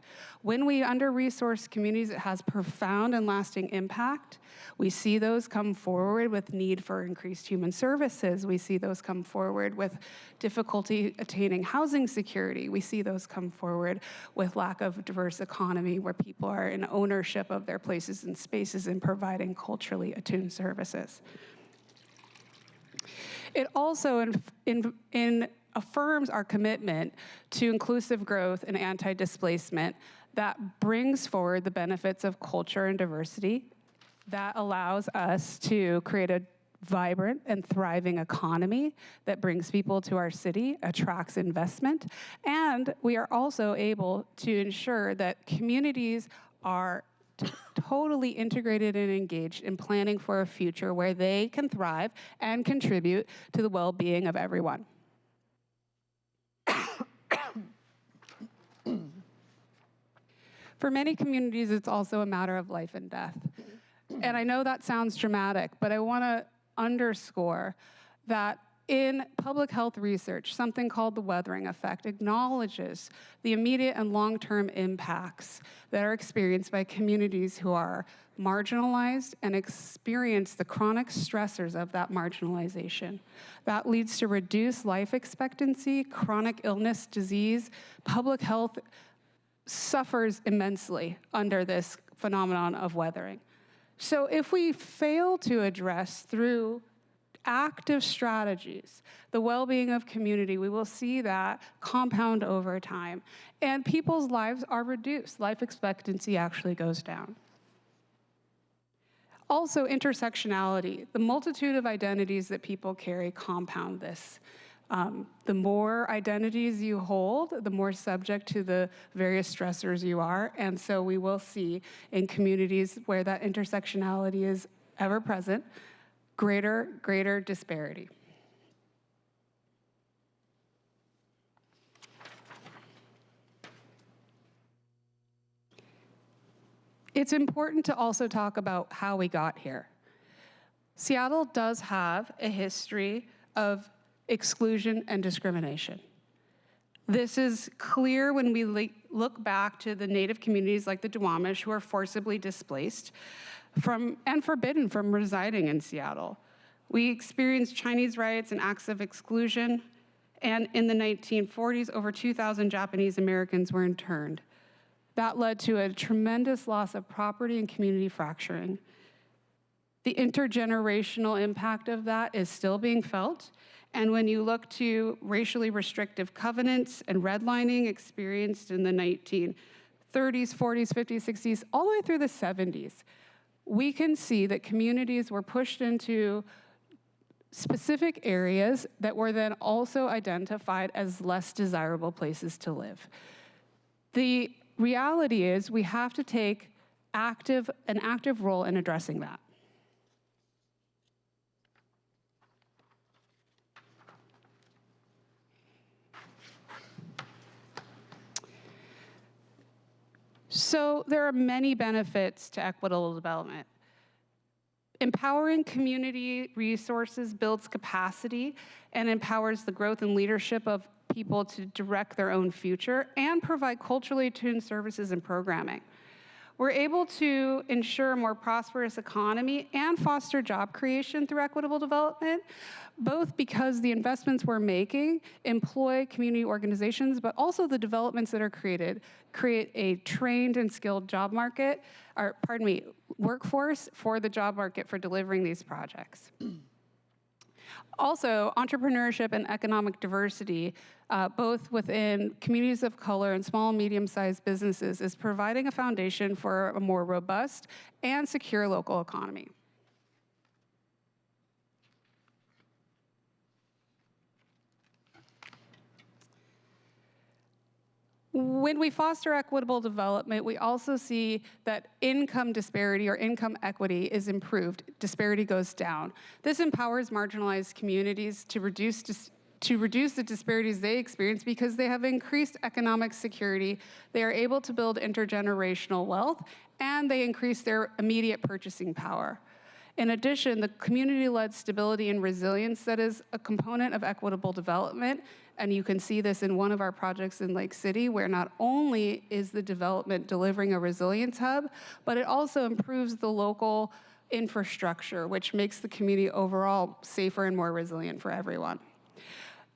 When we under-resource communities, it has profound and lasting impact. We see those come forward with need for increased human services. We see those come forward with difficulty attaining housing security. We see those come forward with lack of diverse economy where people are in ownership of their places and spaces and providing culturally attuned services. It also affirms our commitment to inclusive growth and anti-displacement that brings forward the benefits of culture and diversity, that allows us to create a vibrant and thriving economy that brings people to our city, attracts investment, and we are also able to ensure that communities are totally integrated and engaged in planning for a future where they can thrive and contribute to the well-being of everyone. For many communities, it's also a matter of life and death. And I know that sounds dramatic, but I want to underscore that in public health research, something called the weathering effect acknowledges the immediate and long-term impacts that are experienced by communities who are marginalized and experience the chronic stressors of that marginalization. That leads to reduced life expectancy, chronic illness, disease. Public health suffers immensely under this phenomenon of weathering. So if we fail to address through active strategies the well-being of community, we will see that compound over time. And people's lives are reduced. Life expectancy actually goes down. Also, intersectionality. The multitude of identities that people carry compound this. The more identities you hold, the more subject to the various stressors you are. And so we will see in communities where that intersectionality is ever present, greater disparity. It's important to also talk about how we got here. Seattle does have a history of exclusion and discrimination. This is clear when we look back to the Native communities like the Duwamish who are forcibly displaced and forbidden from residing in Seattle. We experienced Chinese riots and acts of exclusion, and in the 1940s, over 2,000 Japanese Americans were interned. That led to a tremendous loss of property and community fracturing. The intergenerational impact of that is still being felt, and when you look to racially restrictive covenants and redlining experienced in the 1930s, 40s, 50s, 60s, all the way through the 70s, we can see that communities were pushed into specific areas that were then also identified as less desirable places to live. The reality is we have to take an active role in addressing that. So there are many benefits to equitable development. Empowering community resources builds capacity and empowers the growth and leadership of people to direct their own future and provide culturally attuned services and programming. We're able to ensure a more prosperous economy and foster job creation through equitable development, both because the investments we're making employ community organizations, but also the developments that are created create a trained and skilled job market, workforce for the job market for delivering these projects. Also, entrepreneurship and economic diversity, both within communities of color and small and medium-sized businesses, is providing a foundation for a more robust and secure local economy. When we foster equitable development, we also see that income disparity or income equity is improved. Disparity goes down. This empowers marginalized communities to reduce the disparities they experience because they have increased economic security, they are able to build intergenerational wealth, and they increase their immediate purchasing power. In addition, the community-led stability and resilience that is a component of equitable development, and you can see this in one of our projects in Lake City, where not only is the development delivering a resilience hub, but it also improves the local infrastructure, which makes the community overall safer and more resilient for everyone.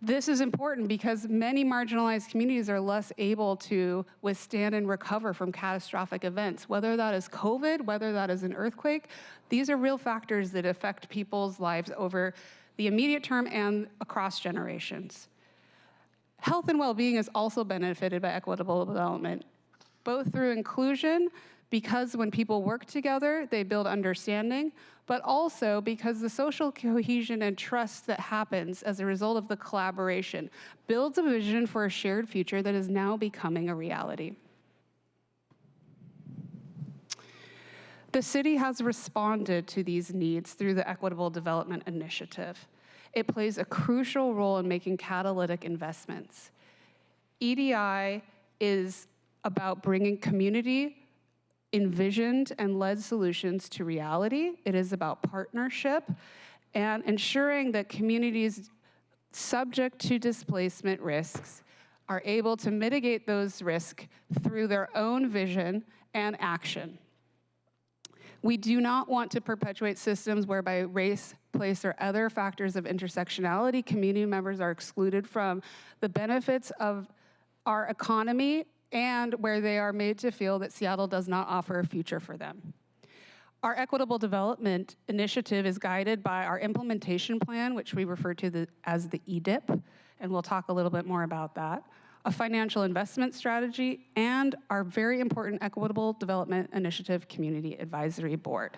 This is important because many marginalized communities are less able to withstand and recover from catastrophic events, whether that is COVID, whether that is an earthquake. These are real factors that affect people's lives over the immediate term and across generations. Health and well-being is also benefited by equitable development, both through inclusion, because when people work together, they build understanding, but also because the social cohesion and trust that happens as a result of the collaboration builds a vision for a shared future that is now becoming a reality. The city has responded to these needs through the Equitable Development Initiative. It plays a crucial role in making catalytic investments. EDI is about bringing community envisioned and led solutions to reality. It is about partnership and ensuring that communities subject to displacement risks are able to mitigate those risks through their own vision and action. We do not want to perpetuate systems whereby race, place, or other factors of intersectionality, community members are excluded from the benefits of our economy and where they are made to feel that Seattle does not offer a future for them. Our Equitable Development Initiative is guided by our implementation plan, which we refer to as the EDIP, and we'll talk a little bit more about that, a financial investment strategy, and our very important Equitable Development Initiative Community Advisory Board.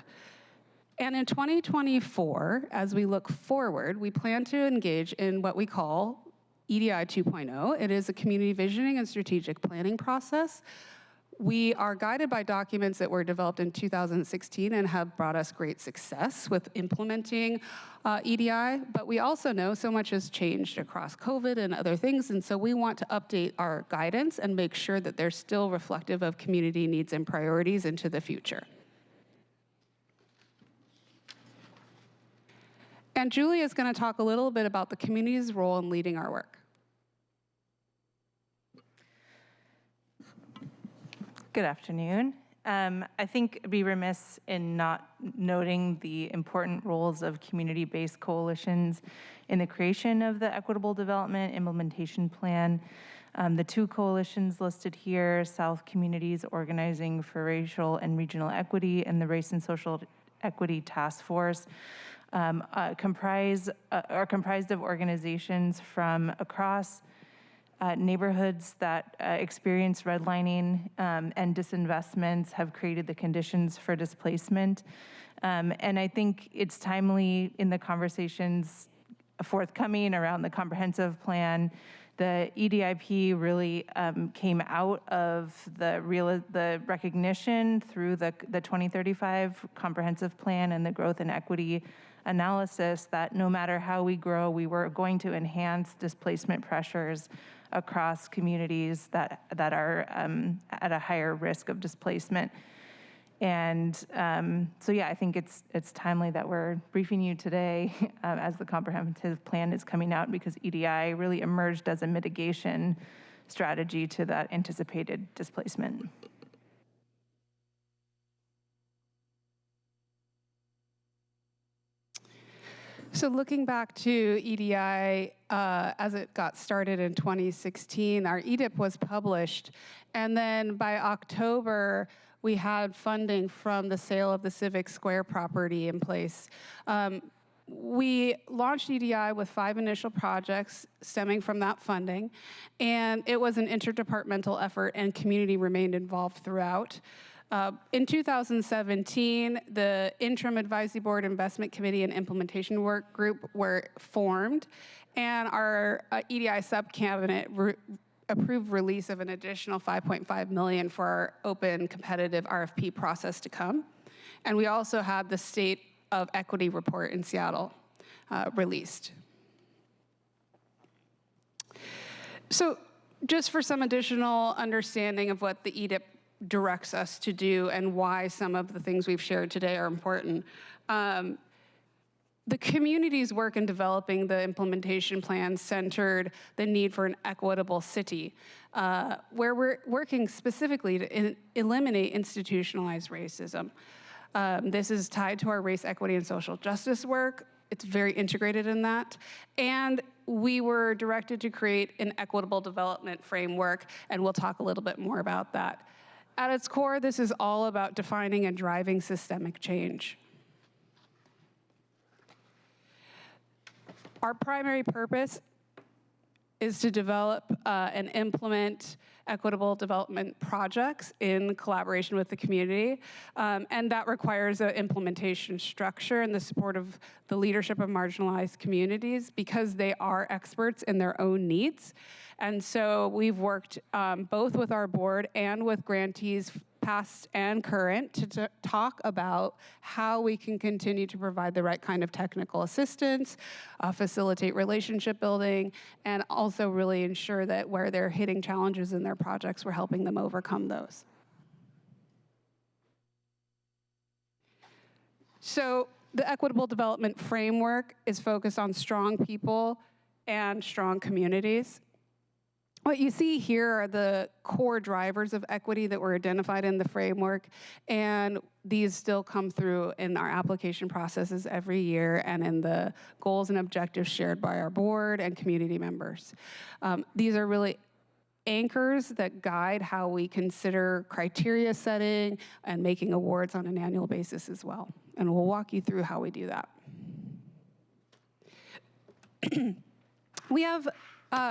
And in 2024, as we look forward, we plan to engage in what we call EDI 2.0. It is a community visioning and strategic planning process. We are guided by documents that were developed in 2016 and have brought us great success with implementing EDI, but we also know so much has changed across COVID and other things, and so we want to update our guidance and make sure that they're still reflective of community needs and priorities into the future. And Julie is going to talk a little bit about the community's role in leading our work.
Good afternoon. I think I'd be remiss in not noting the important roles of community-based coalitions in the creation of the Equitable Development Implementation Plan. The two coalitions listed here, South Communities Organizing for Racial and Regional Equity and the Race and Social Equity Task Force, are comprised of organizations from across neighborhoods that experience redlining and disinvestments, have created the conditions for displacement. And I think it's timely in the conversations forthcoming around the comprehensive plan. The EDIP really came out of the recognition through the 2035 comprehensive plan and the growth and equity analysis that no matter how we grow, we were going to enhance displacement pressures across communities that are at a higher risk of displacement. And so yeah, I think it's timely that we're briefing you today as the comprehensive plan is coming out, because EDI really emerged as a mitigation strategy to that anticipated displacement.
So looking back to EDI, as it got started in 2016, our EDIP was published, and then by October, we had funding from the sale of the Civic Square property in place. We launched EDI with 5 initial projects stemming from that funding, and it was an interdepartmental effort, and community remained involved throughout. In 2017, the Interim Advisory Board, Investment Committee, and Implementation Work Group were formed, and our EDI subcabinet approved release of an additional $5.5 million for our open competitive RFP process to come. And we also had the State of Equity report in Seattle released. So just for some additional understanding of what the EDIP directs us to do and why some of the things we've shared today are important. The community's work in developing the implementation plan centered the need for an equitable city, where we're working specifically to eliminate institutionalized racism. This is tied to our race, equity, and social justice work. It's very integrated in that. And we were directed to create an equitable development framework, and we'll talk a little bit more about that. At its core, this is all about defining and driving systemic change. Our primary purpose is to develop and implement equitable development projects in collaboration with the community. And that requires an implementation structure and the support of the leadership of marginalized communities because they are experts in their own needs. And so we've worked both with our board and with grantees past and current to talk about how we can continue to provide the right kind of technical assistance, facilitate relationship building, and also really ensure that where they're hitting challenges in their projects, we're helping them overcome those. So the equitable development framework is focused on strong people and strong communities. What you see here are the core drivers of equity that were identified in the framework, and these still come through in our application processes every year and in the goals and objectives shared by our board and community members. These are really anchors that guide how we consider criteria setting and making awards on an annual basis as well. And we'll walk you through how we do that. We have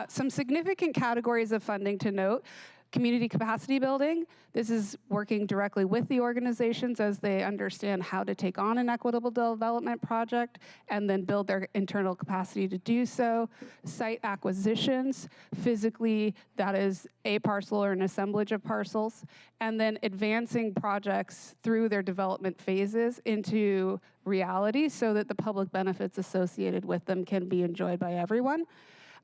some significant categories of funding to note. Community capacity building. This is working directly with the organizations as they understand how to take on an equitable development project and then build their internal capacity to do so. Site acquisitions, physically, that is a parcel or an assemblage of parcels. And then advancing projects through their development phases into reality so that the public benefits associated with them can be enjoyed by everyone.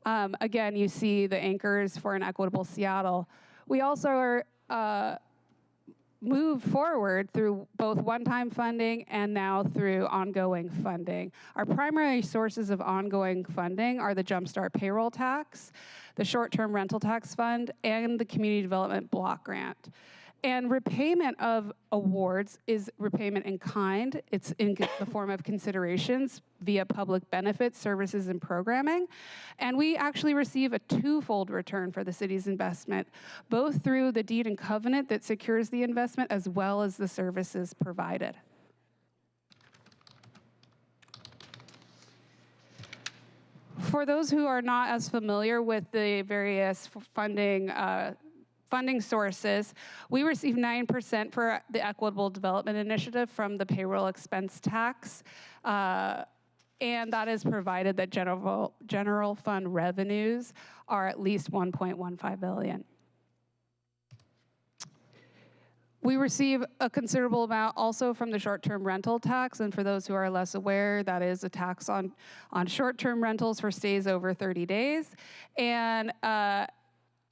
Again, you see the anchors for an equitable Seattle. We also are moved forward through both one-time funding and now through ongoing funding. Our primary sources of ongoing funding are the Jumpstart Payroll Tax, the Short-Term Rental Tax Fund, and the Community Development Block Grant. And repayment of awards is repayment in kind. It's in the form of considerations via public benefits, services, and programming. And we actually receive a twofold return for the city's investment, both through the deed and covenant that secures the investment as well as the services provided. For those who are not as familiar with the various funding sources, we receive 9% for the Equitable Development Initiative from the payroll expense tax, and that is provided that general fund revenues are at least $1.15 billion. We receive a considerable amount also from the short-term rental tax, and for those who are less aware, that is a tax on short-term rentals for stays over 30 days. And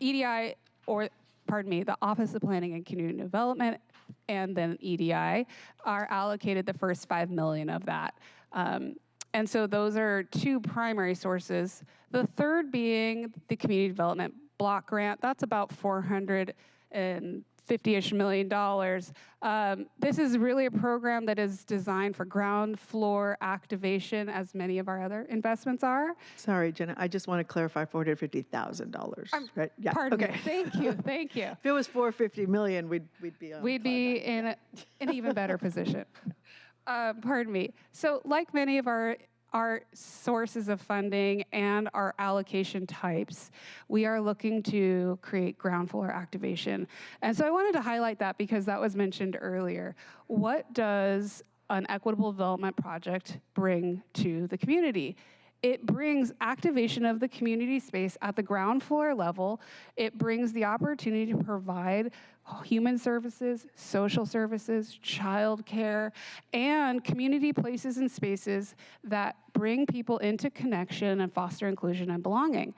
EDI, the Office of Planning and Community Development, and then EDI are allocated the first $5 million of that. And so those are two primary sources. The third being the Community Development Block Grant. That's about $450-ish million. This is really a program that is designed for ground floor activation, as many of our other investments are.
Sorry, Jenna, I just want to clarify $450,000, right? Yeah.
Pardon me. Thank you. Thank you.
If it was $450 million, we'd be on.
We'd be in an even better position. Pardon me. So like many of our sources of funding and our allocation types, we are looking to create ground floor activation. And so I wanted to highlight that because that was mentioned earlier. What does an equitable development project bring to the community? It brings activation of the community space at the ground floor level. It brings the opportunity to provide human services, social services, childcare, and community places and spaces that bring people into connection and foster inclusion and belonging.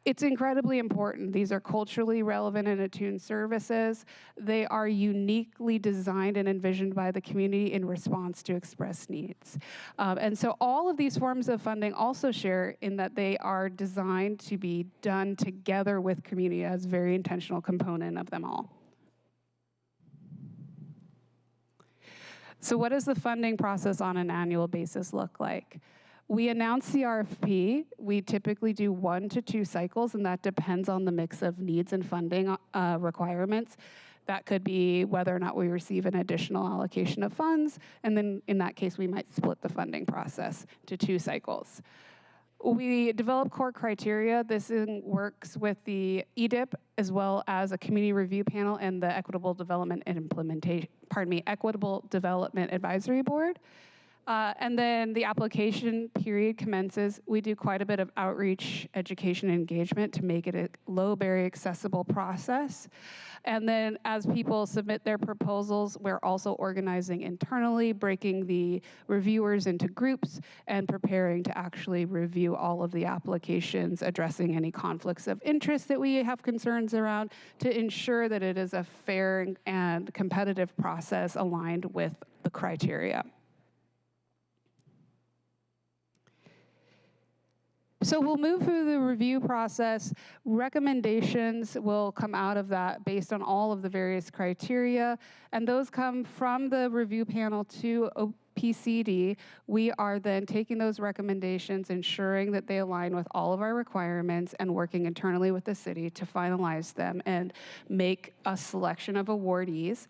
It's incredibly important. These are culturally relevant and attuned services. They are uniquely designed and envisioned by the community in response to expressed needs. And so all of these forms of funding also share in that they are designed to be done together with community as a very intentional component of them all. So what does the funding process on an annual basis look like? We announce the RFP. We typically do 1 to 2 cycles, and that depends on the mix of needs and funding requirements. That could be whether or not we receive an additional allocation of funds, and then in that case, we might split the funding process to 2 cycles. We develop core criteria. This works with the EDIP as well as a community review panel and the Equitable Development and Equitable Development Advisory Board. And then the application period commences. We do quite a bit of outreach, education, and engagement to make it a low barrier accessible process. And then as people submit their proposals, we're also organizing internally, breaking the reviewers into groups, and preparing to actually review all of the applications, addressing any conflicts of interest that we have concerns around to ensure that it is a fair and competitive process aligned with the criteria. So we'll move through the review process. Recommendations will come out of that based on all of the various criteria, and those come from the review panel to PCD. We are then taking those recommendations, ensuring that they align with all of our requirements, and working internally with the city to finalize them and make a selection of awardees.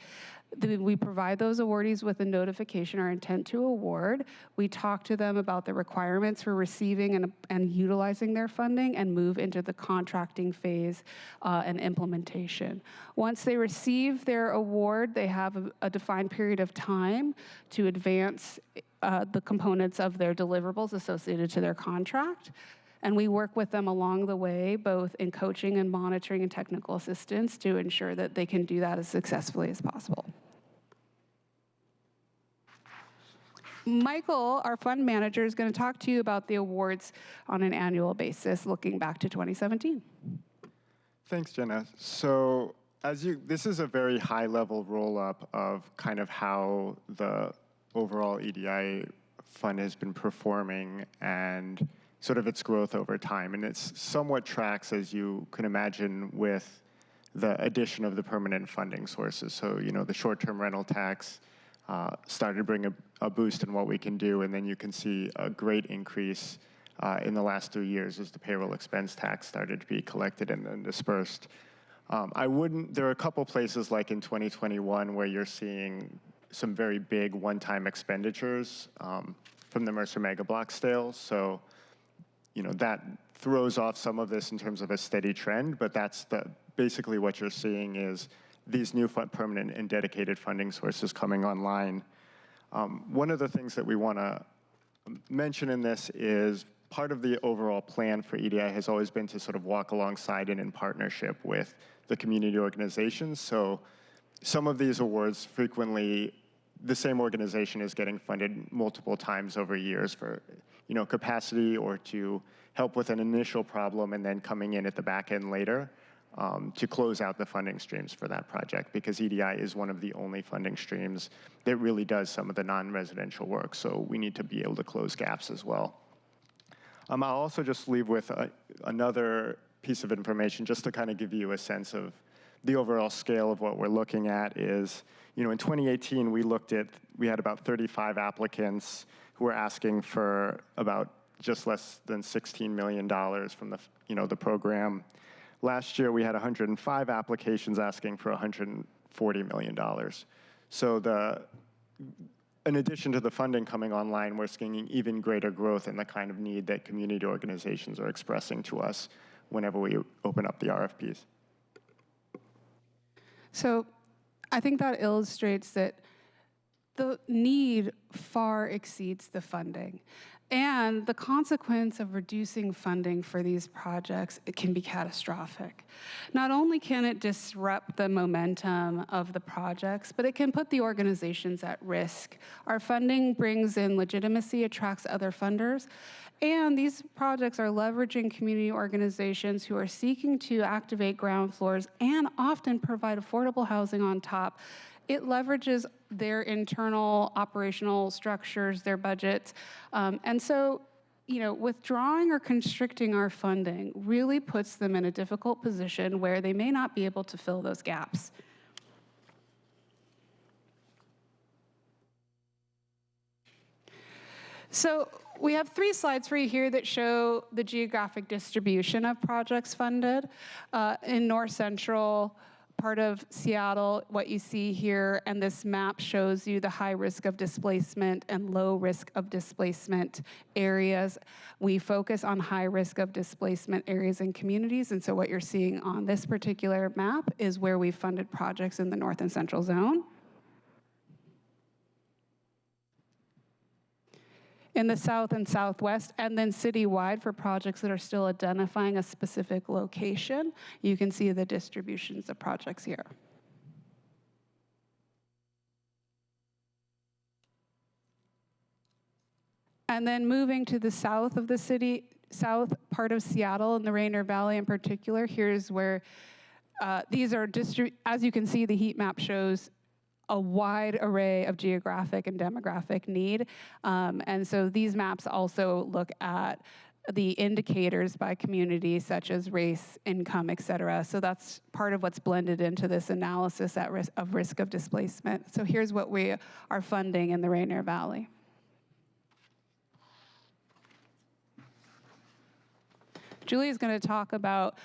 We provide those awardees with a notification or intent to award. We talk to them about the requirements for receiving and utilizing their funding and move into the contracting phase and implementation. Once they receive their award, they have a defined period of time to advance the components of their deliverables associated to their contract. And we work with them along the way, both in coaching and monitoring and technical assistance to ensure that they can do that as successfully as possible. Michael, our fund manager, is going to talk to you about the awards on an annual basis, looking back to 2017.
Thanks, Jenna. So this is a very high-level roll-up of kind of how the overall EDI fund has been performing and sort of its growth over time. And it's somewhat tracks, as you can imagine, with the addition of the permanent funding sources. So, the short-term rental tax started to bring a boost in what we can do, and then you can see a great increase in the last 3 years as the payroll expense tax started to be collected and then dispersed. There are a couple places like in 2021 where you're seeing some very big one-time expenditures from the Mercer Mega Block sale. So, that throws off some of this in terms of a steady trend, but that's basically what you're seeing is these new permanent and dedicated funding sources coming online. One of the things that we want to mention in this is part of the overall plan for EDI has always been to sort of walk alongside and in partnership with the community organizations. So some of these awards frequently, the same organization is getting funded multiple times over years for capacity or to help with an initial problem and then coming in at the back end later to close out the funding streams for that project, because EDI is one of the only funding streams that really does some of the non-residential work. So we need to be able to close gaps as well. I'll also just leave with another piece of information just to kind of give you a sense of the overall scale of what we're looking at is, in 2018, we had about 35 applicants who were asking for about just less than $16 million from the program. Last year, we had 105 applications asking for $140 million. So in addition to the funding coming online, we're seeing even greater growth in the kind of need that community organizations are expressing to us whenever we open up the RFPs.
So I think that illustrates that the need far exceeds the funding. And the consequence of reducing funding for these projects, it can be catastrophic. Not only can it disrupt the momentum of the projects, but it can put the organizations at risk. Our funding brings in legitimacy, attracts other funders, and these projects are leveraging community organizations who are seeking to activate ground floors and often provide affordable housing on top. It leverages their internal operational structures, their budgets. And so, withdrawing or constricting our funding really puts them in a difficult position where they may not be able to fill those gaps. So we have 3 slides for you here that show the geographic distribution of projects funded in North Central part of Seattle. What you see here, and this map shows you the high risk of displacement and low risk of displacement areas. We focus on high risk of displacement areas and communities, and so what you're seeing on this particular map is where we've funded projects in the North and Central Zone. In the South and Southwest, and then citywide for projects that are still identifying a specific location, you can see the distributions of projects here. And then moving to the south of the city, south part of Seattle and the Rainier Valley in particular, here's where these are, as you can see, the heat map shows a wide array of geographic and demographic need. And so these maps also look at the indicators by community, such as race, income, et cetera. So that's part of what's blended into this analysis at risk of displacement. So here's what we are funding in the Rainier Valley. Julie is going to talk about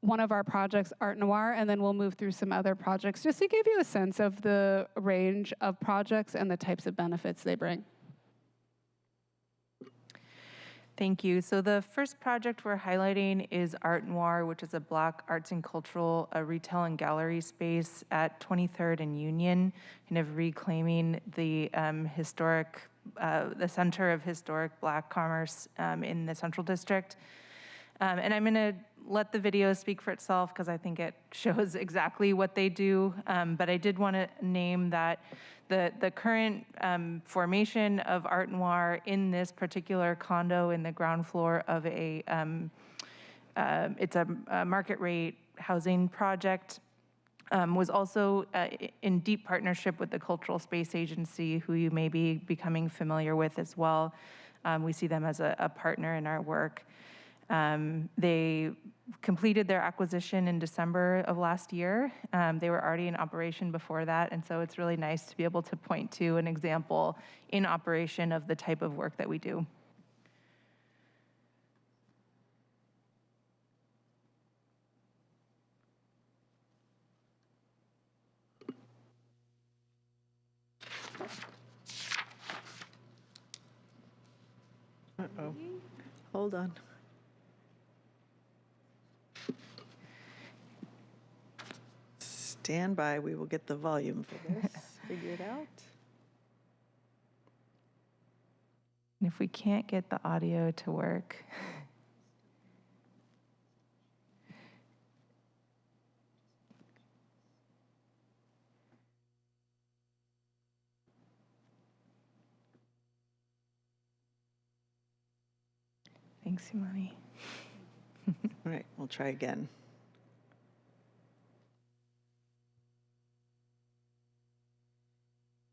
one of our projects, Art Noir, and then we'll move through some other projects just to give you a sense of the range of projects and the types of benefits they bring.
Thank you. So the first project we're highlighting is Art Noir, which is a Black arts and cultural retail and gallery space at 23rd and Union, kind of reclaiming the the center of historic Black commerce in the Central District. And I'm going to let the video speak for itself because I think it shows exactly what they do. But I did want to name that the current formation of Art Noir in this particular condo in the ground floor of it's a market rate housing project, was also in deep partnership with the Cultural Space Agency, who you may be becoming familiar with as well. We see them as a partner in our work. They completed their acquisition in December of last year. They were already in operation before that, and so it's really nice to be able to point to an example in operation of the type of work that we do.
Uh-oh. Hold on. Stand by. We will get the volume for this figured out.
And if we can't get the audio to work, thanks, Imani.
All right, we'll try again.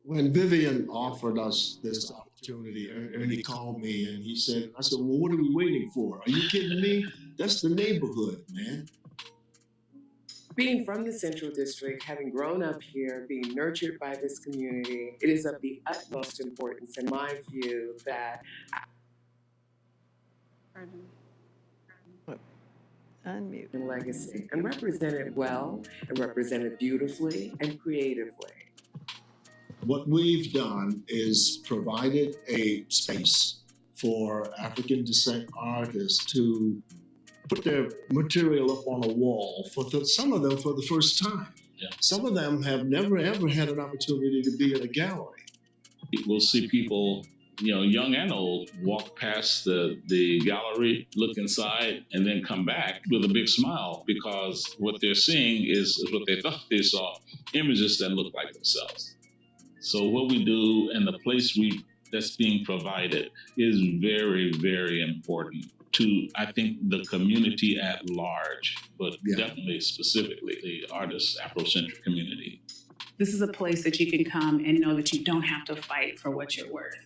When Vivian offered us this opportunity, Ernie called me and he said, I said, well, what are we waiting for? Are you kidding me? That's the neighborhood, man.
Being from the Central District, having grown up here, being nurtured by this community, it is of the utmost importance in my view that
Unmute.
legacy and represent it well and represent it beautifully and creatively.
What we've done is provided a space for African descent artists to put their material up on a wall some of them for the first time. Yeah. Some of them have never ever had an opportunity to be in a gallery. We'll see people, young and old, walk past the gallery, look inside, and then come back with a big smile because what they're seeing is what they thought they saw, images that look like themselves. So what we do and the place that's being provided is very, very important to, I think, the community at large, but definitely specifically the artist Afrocentric community.
This is a place that you can come and know that you don't have to fight for what you're worth.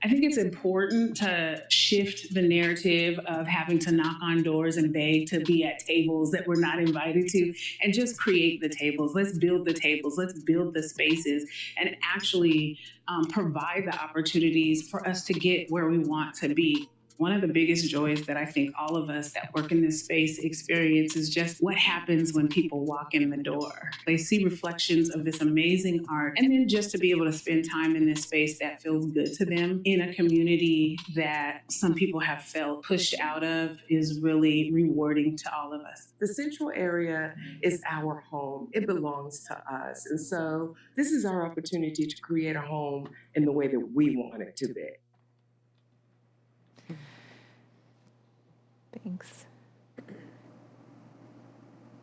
I think it's important to shift the narrative of having to knock on doors and beg to be at tables that we're not invited to, and just create the tables. Let's build the tables. Let's build the spaces and actually provide the opportunities for us to get where we want to be. One of the biggest joys that I think all of us that work in this space experience is just what happens when people walk in the door. They see reflections of this amazing art, and then just to be able to spend time in this space that feels good to them in a community that some people have felt pushed out of is really rewarding to all of us.
The central area is our home. It belongs to us. And so this is our opportunity to create a home in the way that we want it to be.
Thanks.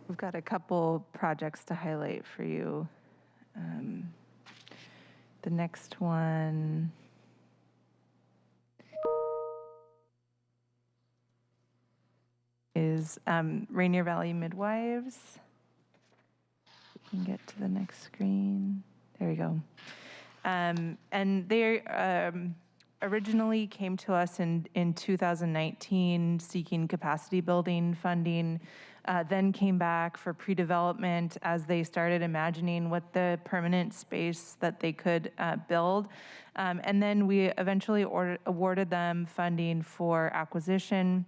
We've got a couple projects to highlight for you. The next one is Rainier Valley Midwives. We can get to the next screen. There we go. And they originally came to us in 2019 seeking capacity building funding, then came back for pre-development as they started imagining what the permanent space that they could build. And then we eventually awarded them funding for acquisition.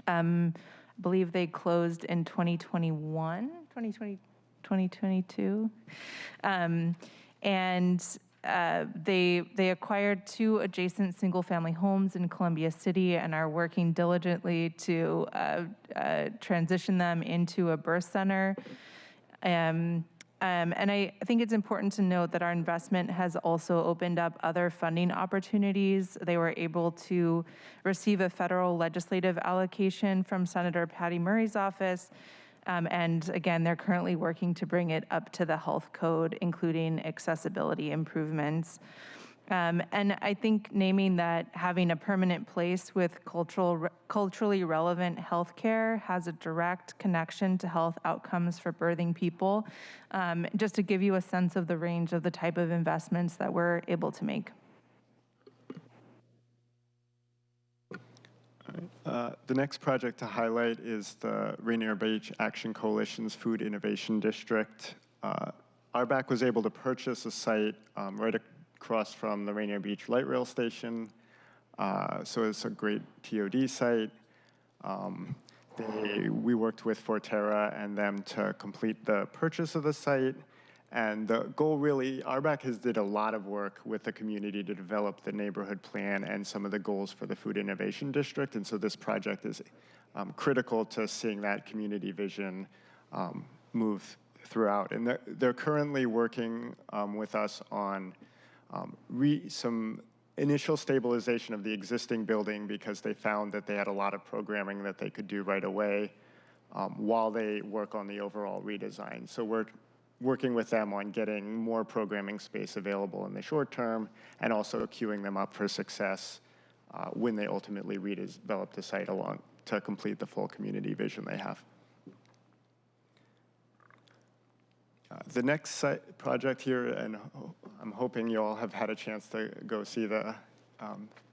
I believe they closed in 2022. And they acquired 2 adjacent single-family homes in Columbia City and are working diligently to transition them into a birth center. And I think it's important to note that our investment has also opened up other funding opportunities. They were able to receive a federal legislative allocation from Senator Patty Murray's office. And again, they're currently working to bring it up to the health code, including accessibility improvements. And I think naming that having a permanent place with culturally relevant healthcare has a direct connection to health outcomes for birthing people, just to give you a sense of the range of the type of investments that we're able to make.
The next project to highlight is the Rainier Beach Action Coalition's Food Innovation District. RBAC was able to purchase a site right across from the Rainier Beach Light Rail Station. So it's a great TOD site. We worked with Forterra and them to complete the purchase of the site. And the goal really, RBAC has did a lot of work with the community to develop the neighborhood plan and some of the goals for the Food Innovation District. And so this project is critical to seeing that community vision move throughout. And they're currently working with us on some initial stabilization of the existing building because they found that they had a lot of programming that they could do right away while they work on the overall redesign. So we're working with them on getting more programming space available in the short term and also queuing them up for success when they ultimately redevelop the site along to complete the full community vision they have. The next project here, and I'm hoping you all have had a chance to go see the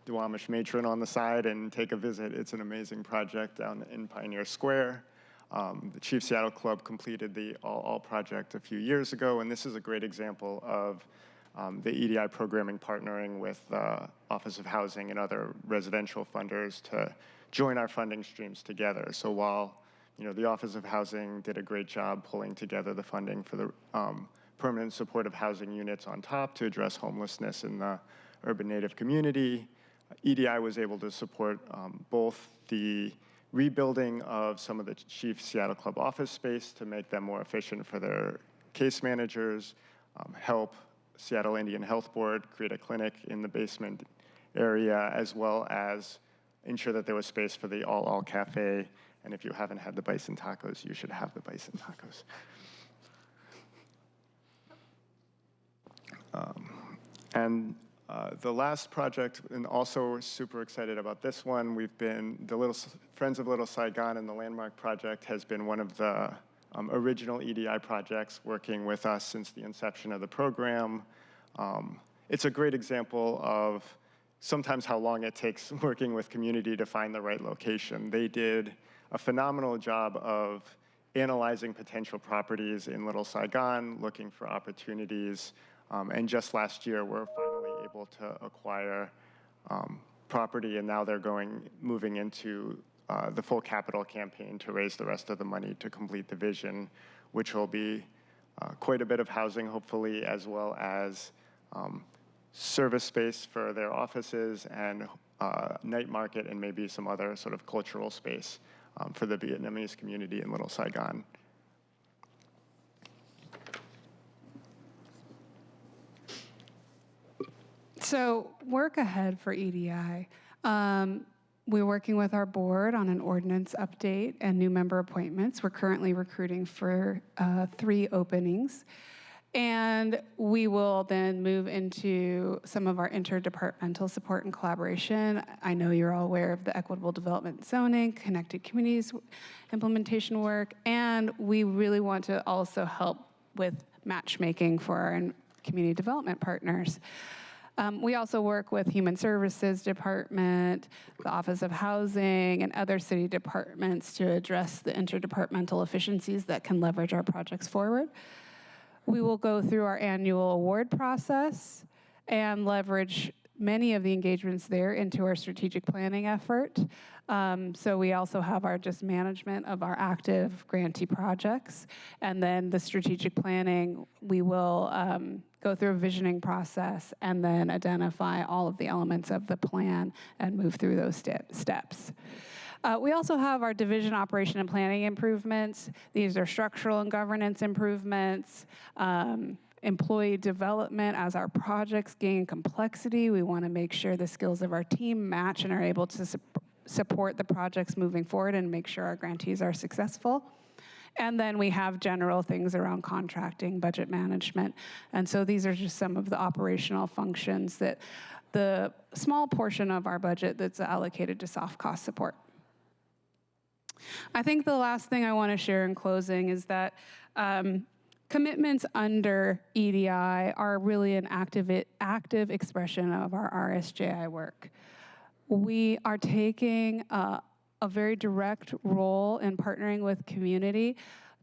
Duwamish matron on the side and take a visit. It's an amazing project down in Pioneer Square. The Chief Seattle Club completed the All project a few years ago, and this is a great example of the EDI programming partnering with the Office of Housing and other residential funders to join our funding streams together. So while the Office of Housing did a great job pulling together the funding for the permanent supportive housing units on top to address homelessness in the urban Native community, EDI was able to support both the rebuilding of some of the Chief Seattle Club office space to make them more efficient for their case managers, help Seattle Indian Health Board create a clinic in the basement area, as well as ensure that there was space for the All Cafe. And if you haven't had the bison tacos, you should have the bison tacos. The last project, and also we're super excited about this one, the Friends of Little Saigon and the Landmark Project has been one of the original EDI projects working with us since the inception of the program. It's a great example of sometimes how long it takes working with community to find the right location. They did a phenomenal job of analyzing potential properties in Little Saigon, looking for opportunities, and just last year we're finally able to acquire property, and now they're moving into the full capital campaign to raise the rest of the money to complete the vision, which will be quite a bit of housing, hopefully, as well as service space for their offices and night market and maybe some other sort of cultural space for the Vietnamese community in Little Saigon.
So work ahead for EDI. We're working with our board on an ordinance update and new member appointments. We're currently recruiting for 3 openings. And we will then move into some of our interdepartmental support and collaboration. I know you're all aware of the Equitable Development Zoning, Connected Communities implementation work, and we really want to also help with matchmaking for our community development partners. We also work with Human Services Department, the Office of Housing, and other city departments to address the interdepartmental efficiencies that can leverage our projects forward. We will go through our annual award process and leverage many of the engagements there into our strategic planning effort. So we also have our just management of our active grantee projects. And then the strategic planning, we will go through a visioning process and then identify all of the elements of the plan and move through those steps. We also have our division operation and planning improvements. These are structural and governance improvements, employee development. As our projects gain complexity, we want to make sure the skills of our team match and are able to support the projects moving forward and make sure our grantees are successful. And then we have general things around contracting, budget management. And so these are just some of the operational functions that the small portion of our budget that's allocated to soft cost support. I think the last thing I want to share in closing is that commitments under EDI are really an active expression of our RSJI work. We are taking a very direct role in partnering with community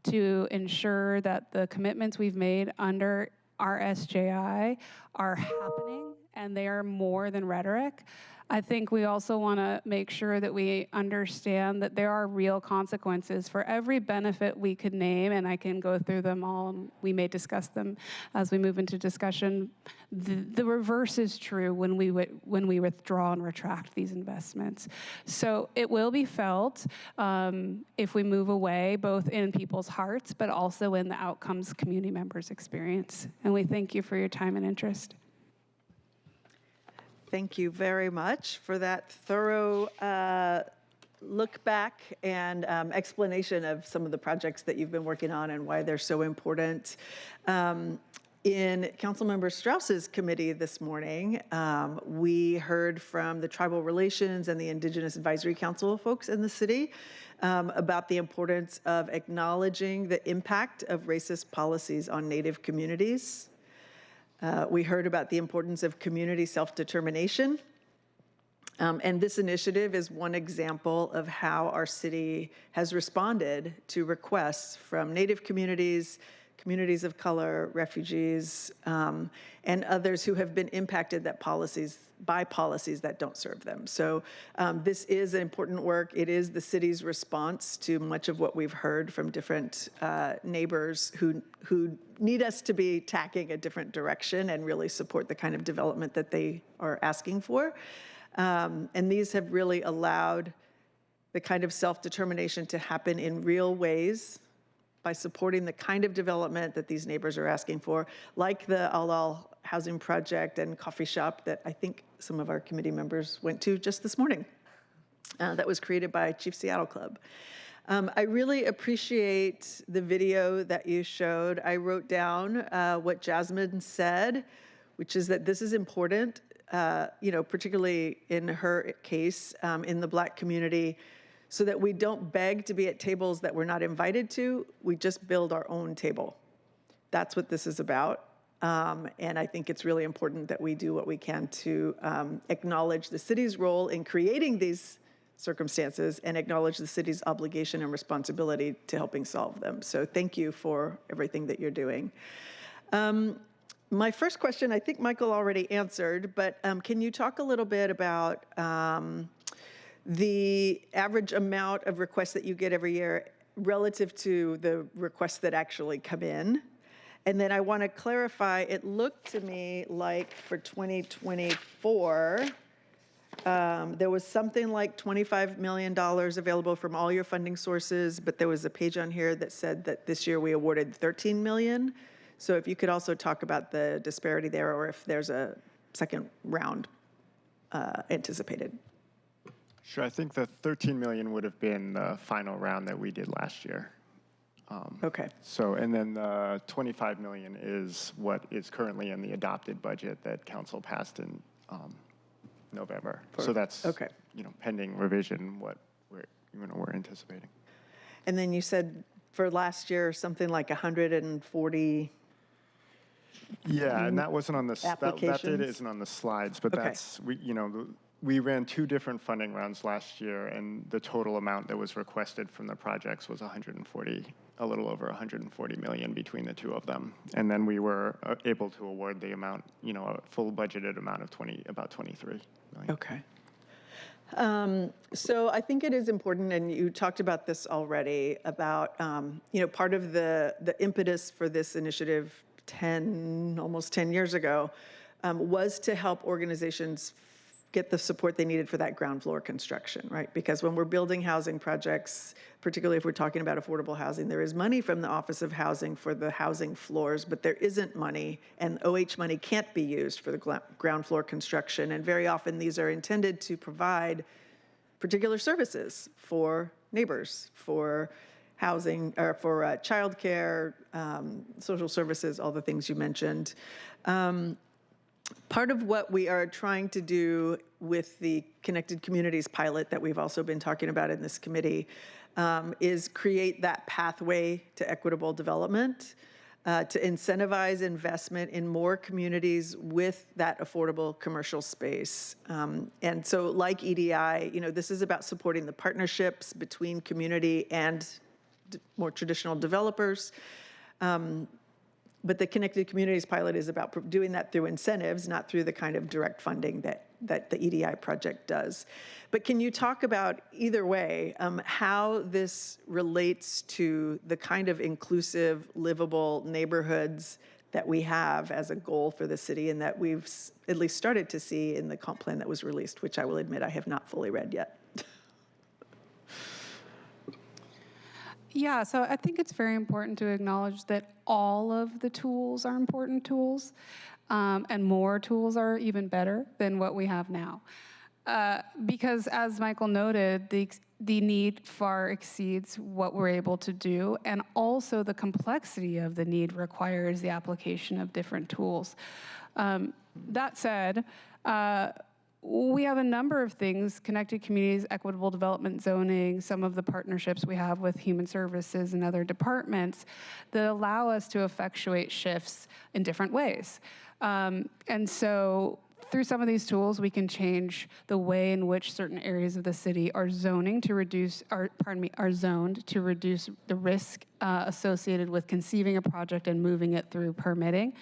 to ensure that the commitments we've made under RSJI are happening and they are more than rhetoric. I think we also want to make sure that we understand that there are real consequences for every benefit we could name, and I can go through them all, and we may discuss them as we move into discussion. The reverse is true when we withdraw and retract these investments. So it will be felt if we move away, both in people's hearts, but also in the outcomes community members experience. And we thank you for your time and interest.
Thank you very much for that thorough look back and explanation of some of the projects that you've been working on and why they're so important. In Councilmember Strauss's committee this morning, we heard from the Tribal Relations and the Indigenous Advisory Council folks in the city about the importance of acknowledging the impact of racist policies on Native communities. We heard about the importance of community self-determination. And this initiative is one example of how our city has responded to requests from Native communities, communities of color, refugees, and others who have been impacted by policies that don't serve them. So this is important work. It is the city's response to much of what we've heard from different neighbors who need us to be tacking a different direction and really support the kind of development that they are asking for. And these have really allowed the kind of self-determination to happen in real ways by supporting the kind of development that these neighbors are asking for, like the Al housing project and coffee shop that I think some of our committee members went to just this morning. That was created by Chief Seattle Club. I really appreciate the video that you showed. I wrote down what Jasmine said, which is that this is important, particularly in her case, in the Black community, so that we don't beg to be at tables that we're not invited to. We just build our own table. That's what this is about. And I think it's really important that we do what we can to acknowledge the city's role in creating these circumstances and acknowledge the city's obligation and responsibility to helping solve them. So thank you for everything that you're doing. My first question, I think Michael already answered, but can you talk a little bit about the average amount of requests that you get every year relative to the requests that actually come in? And then I want to clarify, it looked to me like for 2024, there was something like $25 million available from all your funding sources, but there was a page on here that said that this year we awarded $13 million. So if you could also talk about the disparity there, or if there's a second round anticipated.
Sure, I think the 13 million would have been the final round that we did last year.
Okay.
So, and then the 25 million is what is currently in the adopted budget that council passed in November. So that's,
okay,
pending revision, what we're anticipating.
And then you said for last year, something like 140.
Yeah, and that wasn't on the, that data isn't on the slides, but
okay,
that's, we ran 2 different funding rounds last year, and the total amount that was requested from the projects was a little over 140 million between the 2 of them. And then we were able to award the amount, a full budgeted amount of about 23 million.
Okay. So I think it is important, and you talked about this already, about, part of the impetus for this initiative almost 10 years ago was to help organizations get the support they needed for that ground floor construction, right? Because when we're building housing projects, particularly if we're talking about affordable housing, there is money from the Office of Housing for the housing floors, but there isn't money, and OH money can't be used for the ground floor construction. And very often these are intended to provide particular services for neighbors, for housing, or for childcare, social services, all the things you mentioned. Part of what we are trying to do with the Connected Communities pilot that we've also been talking about in this committee is create that pathway to equitable development, to incentivize investment in more communities with that affordable commercial space. And so like EDI, this is about supporting the partnerships between community and more traditional developers. But the Connected Communities pilot is about doing that through incentives, not through the kind of direct funding that the EDI project does. But can you talk about, either way, how this relates to the kind of inclusive, livable neighborhoods that we have as a goal for the city, and that we've at least started to see in the comp plan that was released, which I will admit I have not fully read yet.
Yeah, so I think it's very important to acknowledge that all of the tools are important tools, and more tools are even better than what we have now. Because as Michael noted, the need far exceeds what we're able to do, and also the complexity of the need requires the application of different tools. That said, we have a number of things: connected communities, equitable development zoning, some of the partnerships we have with human services and other departments that allow us to effectuate shifts in different ways. And so through some of these tools, we can change the way in which certain areas of the city are zoned to reduce the risk associated with conceiving a project and moving it through permitting.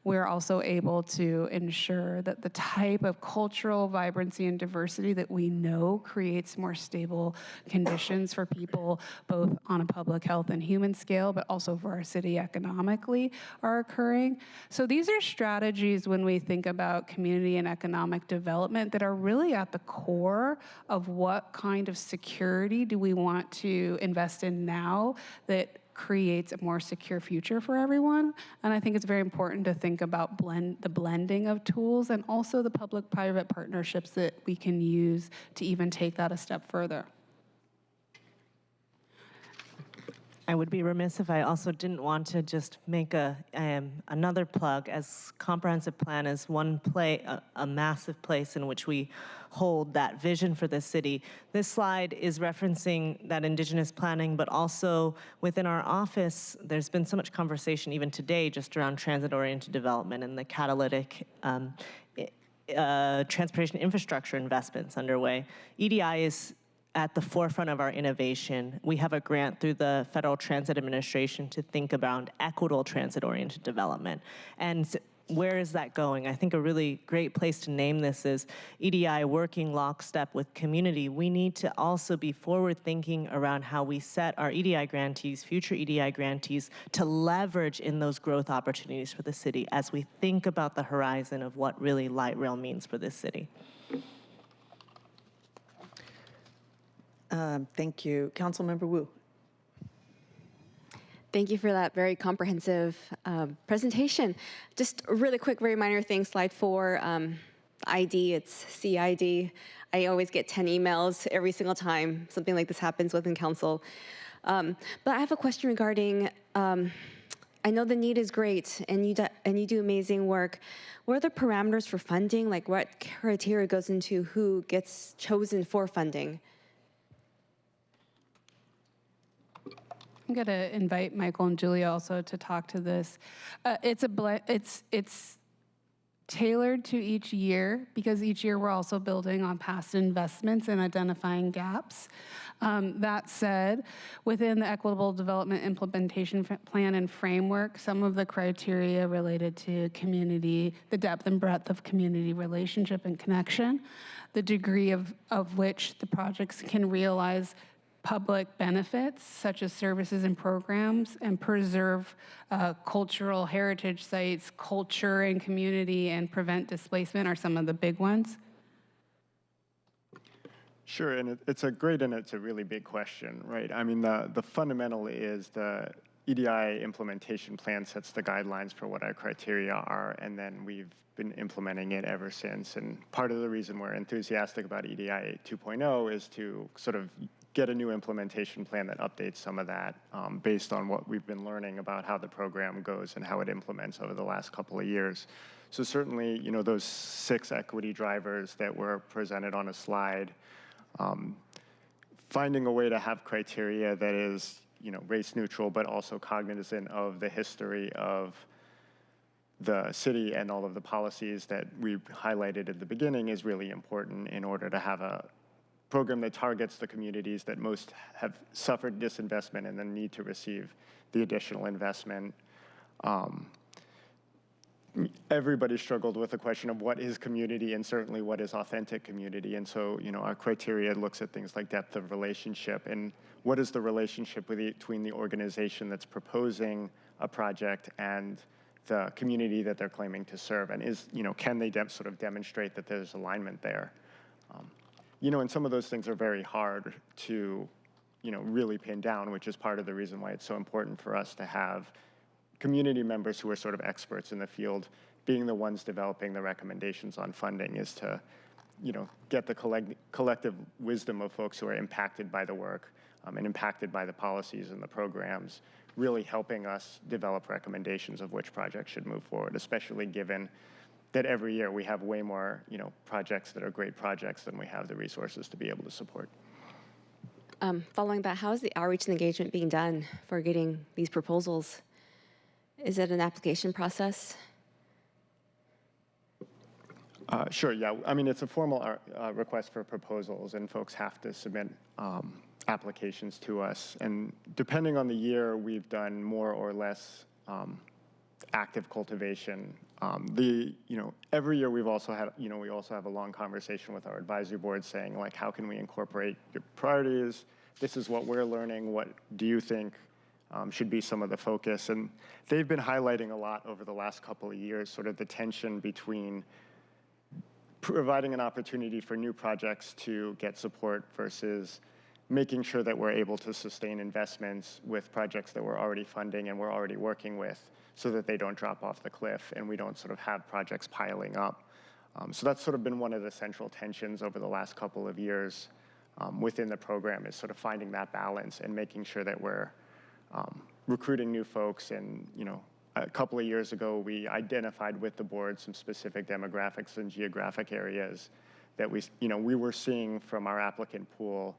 We're also able to ensure that the type of cultural vibrancy and diversity that we know creates more stable conditions for people, both on a public health and human scale, but also for our city economically, are occurring. So these are strategies when we think about community and economic development that are really at the core of what kind of security do we want to invest in now that creates a more secure future for everyone. And I think it's very important to think about the blending of tools and also the public-private partnerships that we can use to even take that a step further.
I would be remiss if I also didn't want to just make another plug, as comprehensive plan is a massive place in which we hold that vision for the city. This slide is referencing that Indigenous planning, but also within our office, there's been so much conversation even today just around transit-oriented development and the catalytic transportation infrastructure investments underway. EDI is at the forefront of our innovation. We have a grant through the Federal Transit Administration to think about equitable transit-oriented development. And where is that going? I think a really great place to name this is EDI working lockstep with community. We need to also be forward-thinking around how we set our EDI grantees, future EDI grantees, to leverage in those growth opportunities for the city as we think about the horizon of what really light rail means for this city.
Thank you. Councilmember Wu.
Thank you for that very comprehensive presentation. Just a really quick, very minor thing, slide 4, ID, it's CID. I always get 10 emails every single time something like this happens within council. But I have a question regarding, I know the need is great and you do amazing work. What are the parameters for funding? Like what criteria goes into who gets chosen for funding?
I'm going to invite Michael and Julia also to talk to this. It's tailored to each year because each year we're also building on past investments and identifying gaps. That said, within the Equitable Development Implementation Plan and Framework, some of the criteria related to community, the depth and breadth of community relationship and connection, the degree of which the projects can realize public benefits, such as services and programs, and preserve cultural heritage sites, culture and community, and prevent displacement are some of the big ones.
Sure, and it's a great and it's a really big question, right? I mean, the fundamental is the EDI implementation plan sets the guidelines for what our criteria are, and then we've been implementing it ever since. And part of the reason we're enthusiastic about EDI 2.0 is to sort of get a new implementation plan that updates some of that based on what we've been learning about how the program goes and how it implements over the last couple of years. So certainly, you know, those 6 equity drivers that were presented on a slide, finding a way to have criteria that is, you know, race neutral, but also cognizant of the history of the city and all of the policies that we highlighted at the beginning is really important in order to have a program that targets the communities that most have suffered disinvestment and then need to receive the additional investment. Everybody struggled with the question of what is community and certainly what is authentic community. And so, you know, our criteria looks at things like depth of relationship and what is the relationship between the organization that's proposing a project and the community that they're claiming to serve, and is, you know, can they sort of demonstrate that there's alignment there? You know, and some of those things are very hard to, you know, really pin down, which is part of the reason why it's so important for us to have community members who are sort of experts in the field being the ones developing the recommendations on funding, is to, you know, get the collective wisdom of folks who are impacted by the work and impacted by the policies and the programs, really helping us develop recommendations of which projects should move forward, especially given that every year we have way more, you know, projects that are great projects than we have the resources to be able to support.
Following that, how is the outreach and engagement being done for getting these proposals? Is it an application process?
Sure, yeah. I mean, it's a formal request for proposals, and folks have to submit applications to us. And depending on the year, we've done more or less active cultivation. You know, every year we've also had, you know, we also have a long conversation with our advisory board saying, like, how can we incorporate your priorities? This is what we're learning. What do you think should be some of the focus? And they've been highlighting a lot over the last couple of years, sort of the tension between providing an opportunity for new projects to get support versus making sure that we're able to sustain investments with projects that we're already funding and we're already working with so that they don't drop off the cliff and we don't sort of have projects piling up. So that's sort of been one of the central tensions over the last couple of years within the program, is sort of finding that balance and making sure that we're recruiting new folks. And, you know, a couple of years ago, we identified with the board some specific demographics and geographic areas that we were seeing from our applicant pool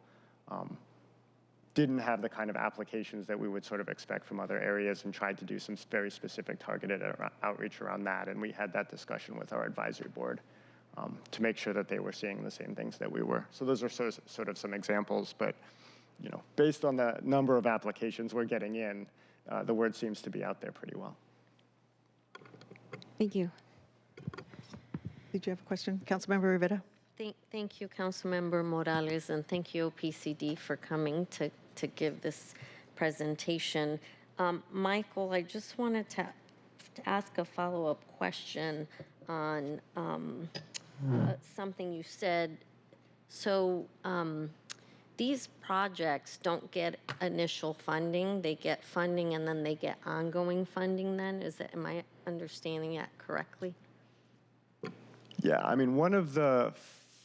didn't have the kind of applications that we would sort of expect from other areas, and tried to do some very specific targeted outreach around that. And we had that discussion with our advisory board to make sure that they were seeing the same things that we were. So those are sort of some examples, but you know, based on the number of applications we're getting in, the word seems to be out there pretty well.
Thank you.
Did you have a question? Councilmember Rivera?
Thank you, Councilmember Morales, and thank you, PCD, for coming to give this presentation. Michael, I just wanted to ask a follow-up question on something you said. So these projects don't get initial funding, they get funding and then they get ongoing funding then? Am I understanding that correctly?
Yeah, I mean, one of the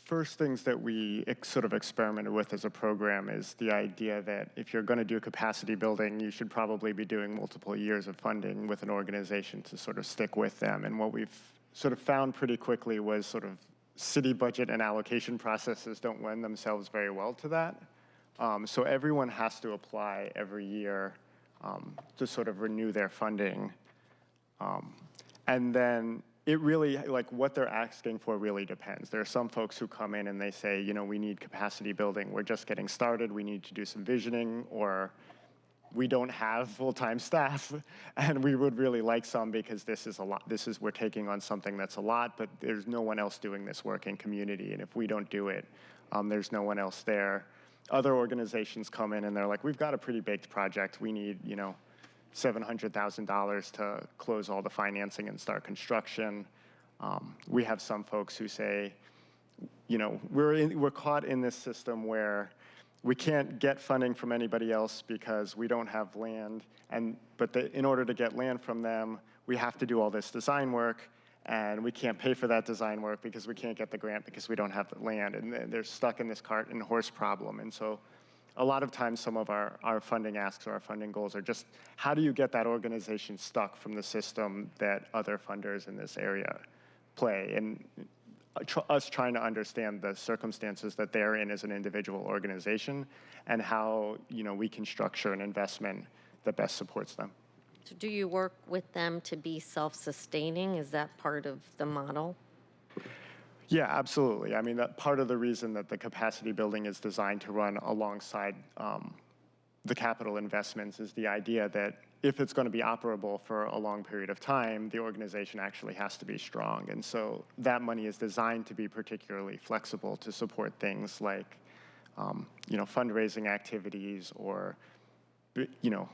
first things that we sort of experimented with as a program is the idea that if you're going to do capacity building, you should probably be doing multiple years of funding with an organization to sort of stick with them. And what we've sort of found pretty quickly was sort of city budget and allocation processes don't lend themselves very well to that. So everyone has to apply every year to sort of renew their funding. And then it really, like, what they're asking for really depends. There are some folks who come in and they say, you know, we need capacity building. We're just getting started. We need to do some visioning, or we don't have full-time staff and we would really like some because this is a lot. We're taking on something that's a lot, but there's no one else doing this work in community. And if we don't do it, there's no one else there. Other organizations come in and they're like, we've got a pretty baked project. We need, you know, $700,000 to close all the financing and start construction. We have some folks who say, you know, we're caught in this system where we can't get funding from anybody else because we don't have land, but in order to get land from them, we have to do all this design work, and we can't pay for that design work because we can't get the grant because we don't have the land, and they're stuck in this cart and horse problem. And so a lot of times some of our funding asks or our funding goals are just, how do you get that organization stuck from the system that other funders in this area play? And us trying to understand the circumstances that they're in as an individual organization and how, you know, we can structure an investment that best supports them.
So do you work with them to be self-sustaining? Is that part of the model?
Yeah, absolutely. I mean, that part of the reason that the capacity building is designed to run alongside the capital investments is the idea that if it's going to be operable for a long period of time, the organization actually has to be strong. And so that money is designed to be particularly flexible to support things like, you know, fundraising activities or, you know,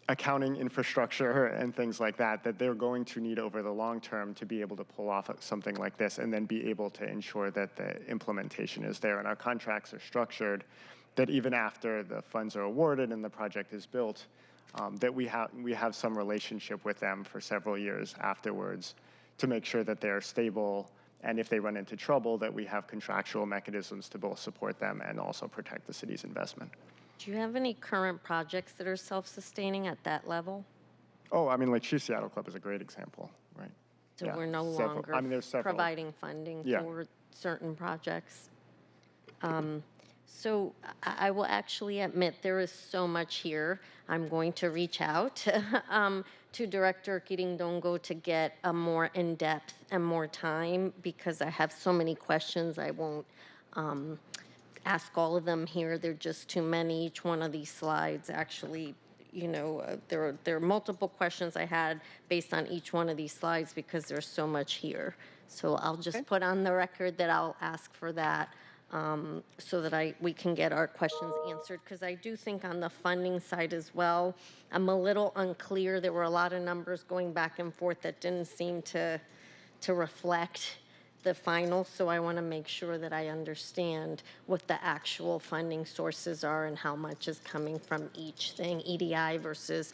accounting infrastructure and things like that they're going to need over the long term to be able to pull off something like this and then be able to ensure that the implementation is there. And our contracts are structured that even after the funds are awarded and the project is built, that we have some relationship with them for several years afterwards to make sure that they're stable, and if they run into trouble, that we have contractual mechanisms to both support them and also protect the city's investment.
Do you have any current projects that are self-sustaining at that level?
Oh, I mean, like Seattle Club is a great example, right?
So
Yeah,
we're no
several.
longer
I mean, there's several.
providing funding
Yeah.
for certain projects. So I will actually admit there is so much here. I'm going to reach out to Director Kirindongo to get a more in-depth and more time because I have so many questions. I won't ask all of them here. There are just too many. Each one of these slides actually, you know, there are multiple questions I had based on each one of these slides because there's so much here. So I'll just put on the record that I'll ask for that so that we can get our questions answered. Because I do think on the funding side as well, I'm a little unclear. There were a lot of numbers going back and forth that didn't seem to reflect the final, so I want to make sure that I understand what the actual funding sources are and how much is coming from each thing, EDI versus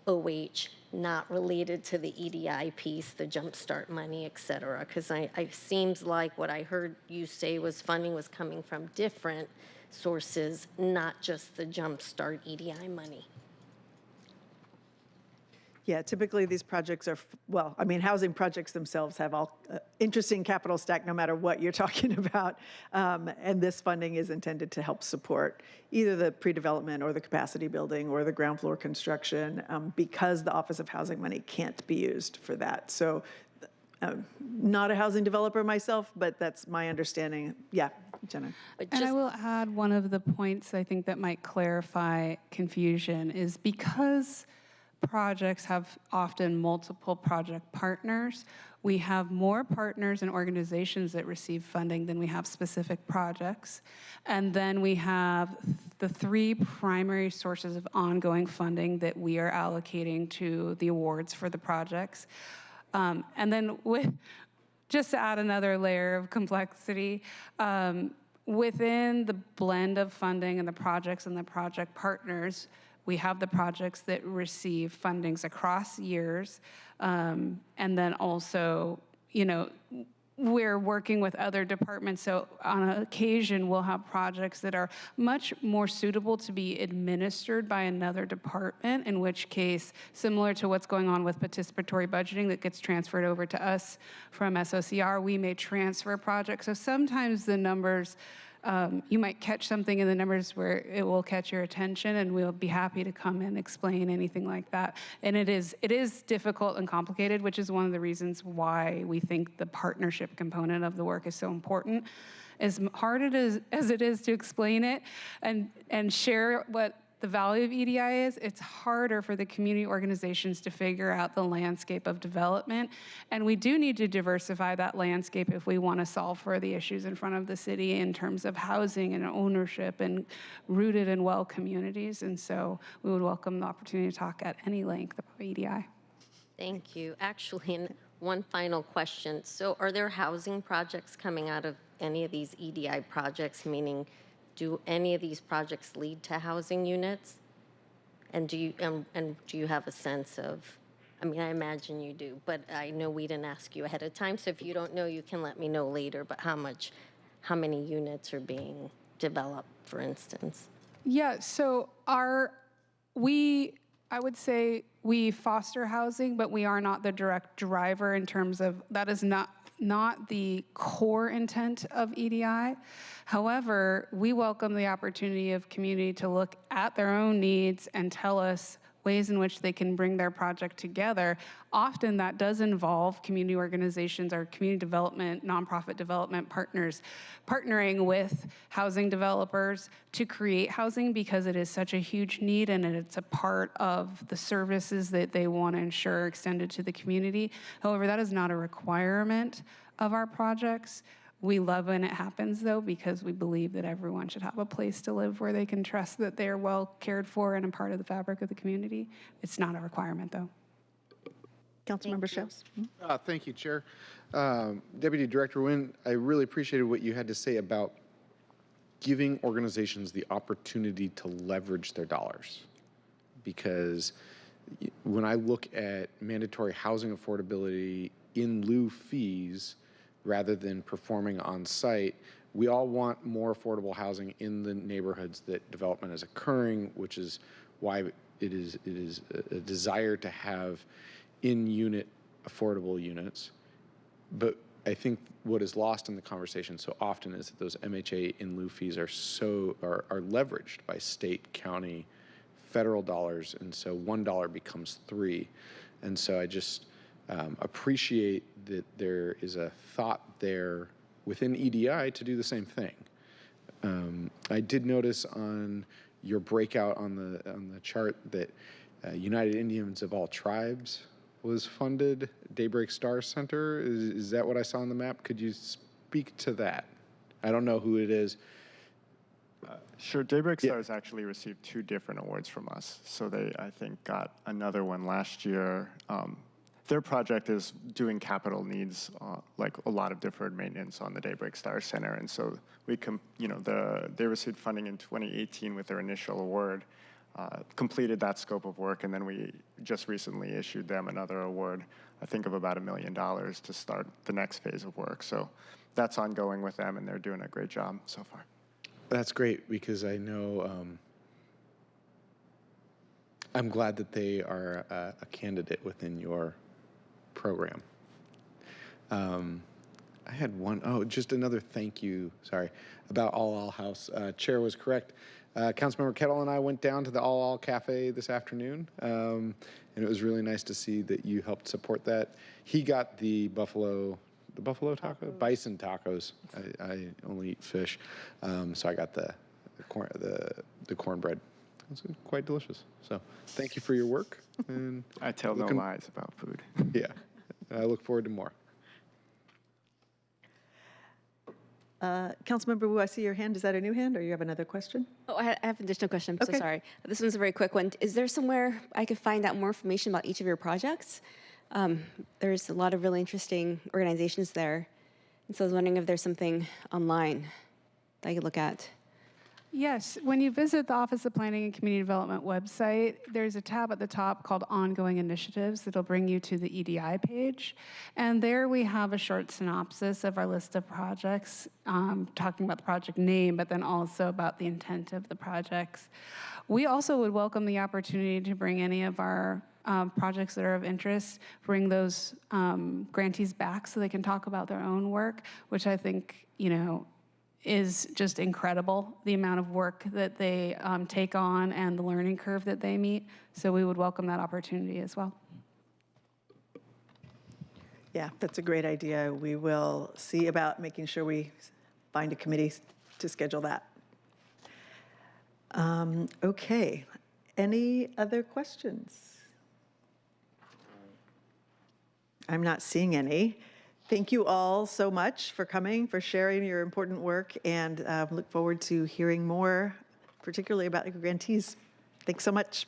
OH, not related to the EDI piece, the jumpstart money, et cetera. Because I seems like what I heard you say was funding was coming from different sources, not just the jumpstart EDI money.
Yeah, typically these projects are, well, I mean, housing projects themselves have all interesting capital stack no matter what you're talking about. And this funding is intended to help support either the pre-development or the capacity building or the ground floor construction because the Office of Housing money can't be used for that. So not a housing developer myself, but that's my understanding. Yeah, Jenna.
And I will add one of the points I think that might clarify confusion is because projects have often multiple project partners. We have more partners and organizations that receive funding than we have specific projects. And then we have the 3 primary sources of ongoing funding that we are allocating to the awards for the projects. And then just to add another layer of complexity, within the blend of funding and the projects and the project partners, we have the projects that receive fundings across years. And then also, we're working with other departments. So on occasion, we'll have projects that are much more suitable to be administered by another department, in which case, similar to what's going on with participatory budgeting that gets transferred over to us from SOCR, we may transfer projects. So sometimes the numbers, you might catch something in the numbers where it will catch your attention, and we'll be happy to come and explain anything like that. And it is difficult and complicated, which is one of the reasons why we think the partnership component of the work is so important. As hard as it is to explain it and share what the value of EDI is, it's harder for the community organizations to figure out the landscape of development. And we do need to diversify that landscape if we want to solve for the issues in front of the city in terms of housing and ownership and rooted and well communities. And so we would welcome the opportunity to talk at any length about EDI.
Thank you. Actually, and one final question. So are there housing projects coming out of any of these EDI projects, meaning do any of these projects lead to housing units? And do you have a sense of, I mean, I imagine you do, but I know we didn't ask you ahead of time, so if you don't know, you can let me know later, but how many units are being developed, for instance?
Yeah, so I would say we foster housing, but we are not the direct driver in terms of, that is not the core intent of EDI. However, we welcome the opportunity of community to look at their own needs and tell us ways in which they can bring their project together. Often that does involve community organizations or community development, nonprofit development partners partnering with housing developers to create housing because it is such a huge need and it's a part of the services that they want to ensure extended to the community. However, that is not a requirement of our projects. We love when it happens, though, because we believe that everyone should have a place to live where they can trust that they're well cared for and a part of the fabric of the community. It's not a requirement, though.
Councilmember Shows.
Thank you, Chair. Deputy Director Nguyen, I really appreciated what you had to say about giving organizations the opportunity to leverage their dollars. Because when I look at mandatory housing affordability in lieu fees, rather than performing on site, we all want more affordable housing in the neighborhoods that development is occurring, which is why it is a desire to have in-unit affordable units. But I think what is lost in the conversation so often is that those MHA in lieu fees are leveraged by state, county, federal dollars, and so $1 becomes $3. And so I just appreciate that there is a thought there within EDI to do the same thing. I did notice on your breakout on the chart that United Indians of All Tribes was funded. Daybreak Star Center, is that what I saw on the map? Could you speak to that? I don't know who it is.
Sure. Daybreak Stars actually received 2 different awards from us. So they, I think, got another one last year. their project is doing capital needs, like a lot of deferred maintenance on the Daybreak Star Center. And so they received funding in 2018 with their initial award, completed that scope of work, and then we just recently issued them another award, I think of about $1 million to start the next phase of work. So that's ongoing with them, and they're doing a great job so far.
That's great, because I know I'm glad that they are a candidate within your program. I had just another thank you, sorry, about All House. Chair was correct. Councilmember Kettle and I went down to the All Cafe this afternoon, and it was really nice to see that you helped support that. He got the buffalo taco? Bison tacos. I only eat fish, so I got the cornbread. It's quite delicious. So thank you for your work. And
I tell no lies about food.
Yeah, I look forward to more.
Councilmember Wu, I see your hand. Is that a new hand, or you have another question?
Oh, I have an additional question. I'm
Okay.
so sorry. This one's a very quick one. Is there somewhere I could find out more information about each of your projects? There's a lot of really interesting organizations there. And so I was wondering if there's something online that I could look at.
Yes, when you visit the Office of Planning and Community Development website, there's a tab at the top called Ongoing Initiatives that'll bring you to the EDI page. And there we have a short synopsis of our list of projects, talking about the project name, but then also about the intent of the projects. We also would welcome the opportunity to bring any of our projects that are of interest, bring those grantees back so they can talk about their own work, which I think, is just incredible, the amount of work that they take on and the learning curve that they meet. So we would welcome that opportunity as well.
Yeah, that's a great idea. We will see about making sure we find a committee to schedule that. Okay, any other questions? I'm not seeing any. Thank you all so much for coming, for sharing your important work, and look forward to hearing more, particularly about your grantees. Thanks so much.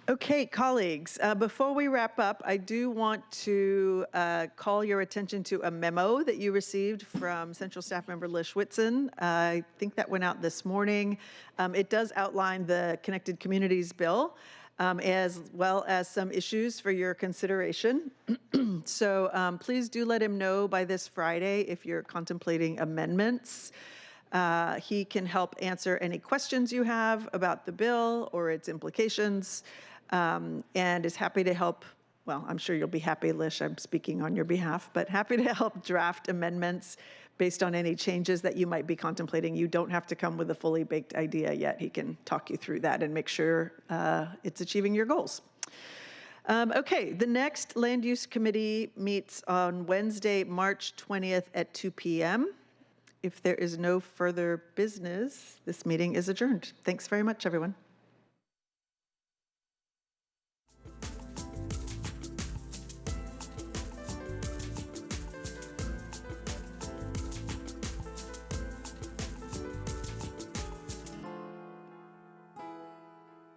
Okay, colleagues, before we wrap up, I do want to call your attention to a memo that you received from Central Staff Member Lish Whitson. I think that went out this morning. It does outline the Connected Communities Bill, as well as some issues for your consideration. So please do let him know by this Friday if you're contemplating amendments. He can help answer any questions you have about the bill or its implications, and is happy to help. Well, I'm sure you'll be happy, Lish, I'm speaking on your behalf, but happy to help draft amendments based on any changes that you might be contemplating. You don't have to come with a fully baked idea yet. He can talk you through that and make sure it's achieving your goals. Okay, the next Land Use Committee meets on Wednesday, March 20th at 2 p.m. If there is no further business, this meeting is adjourned. Thanks very much, everyone.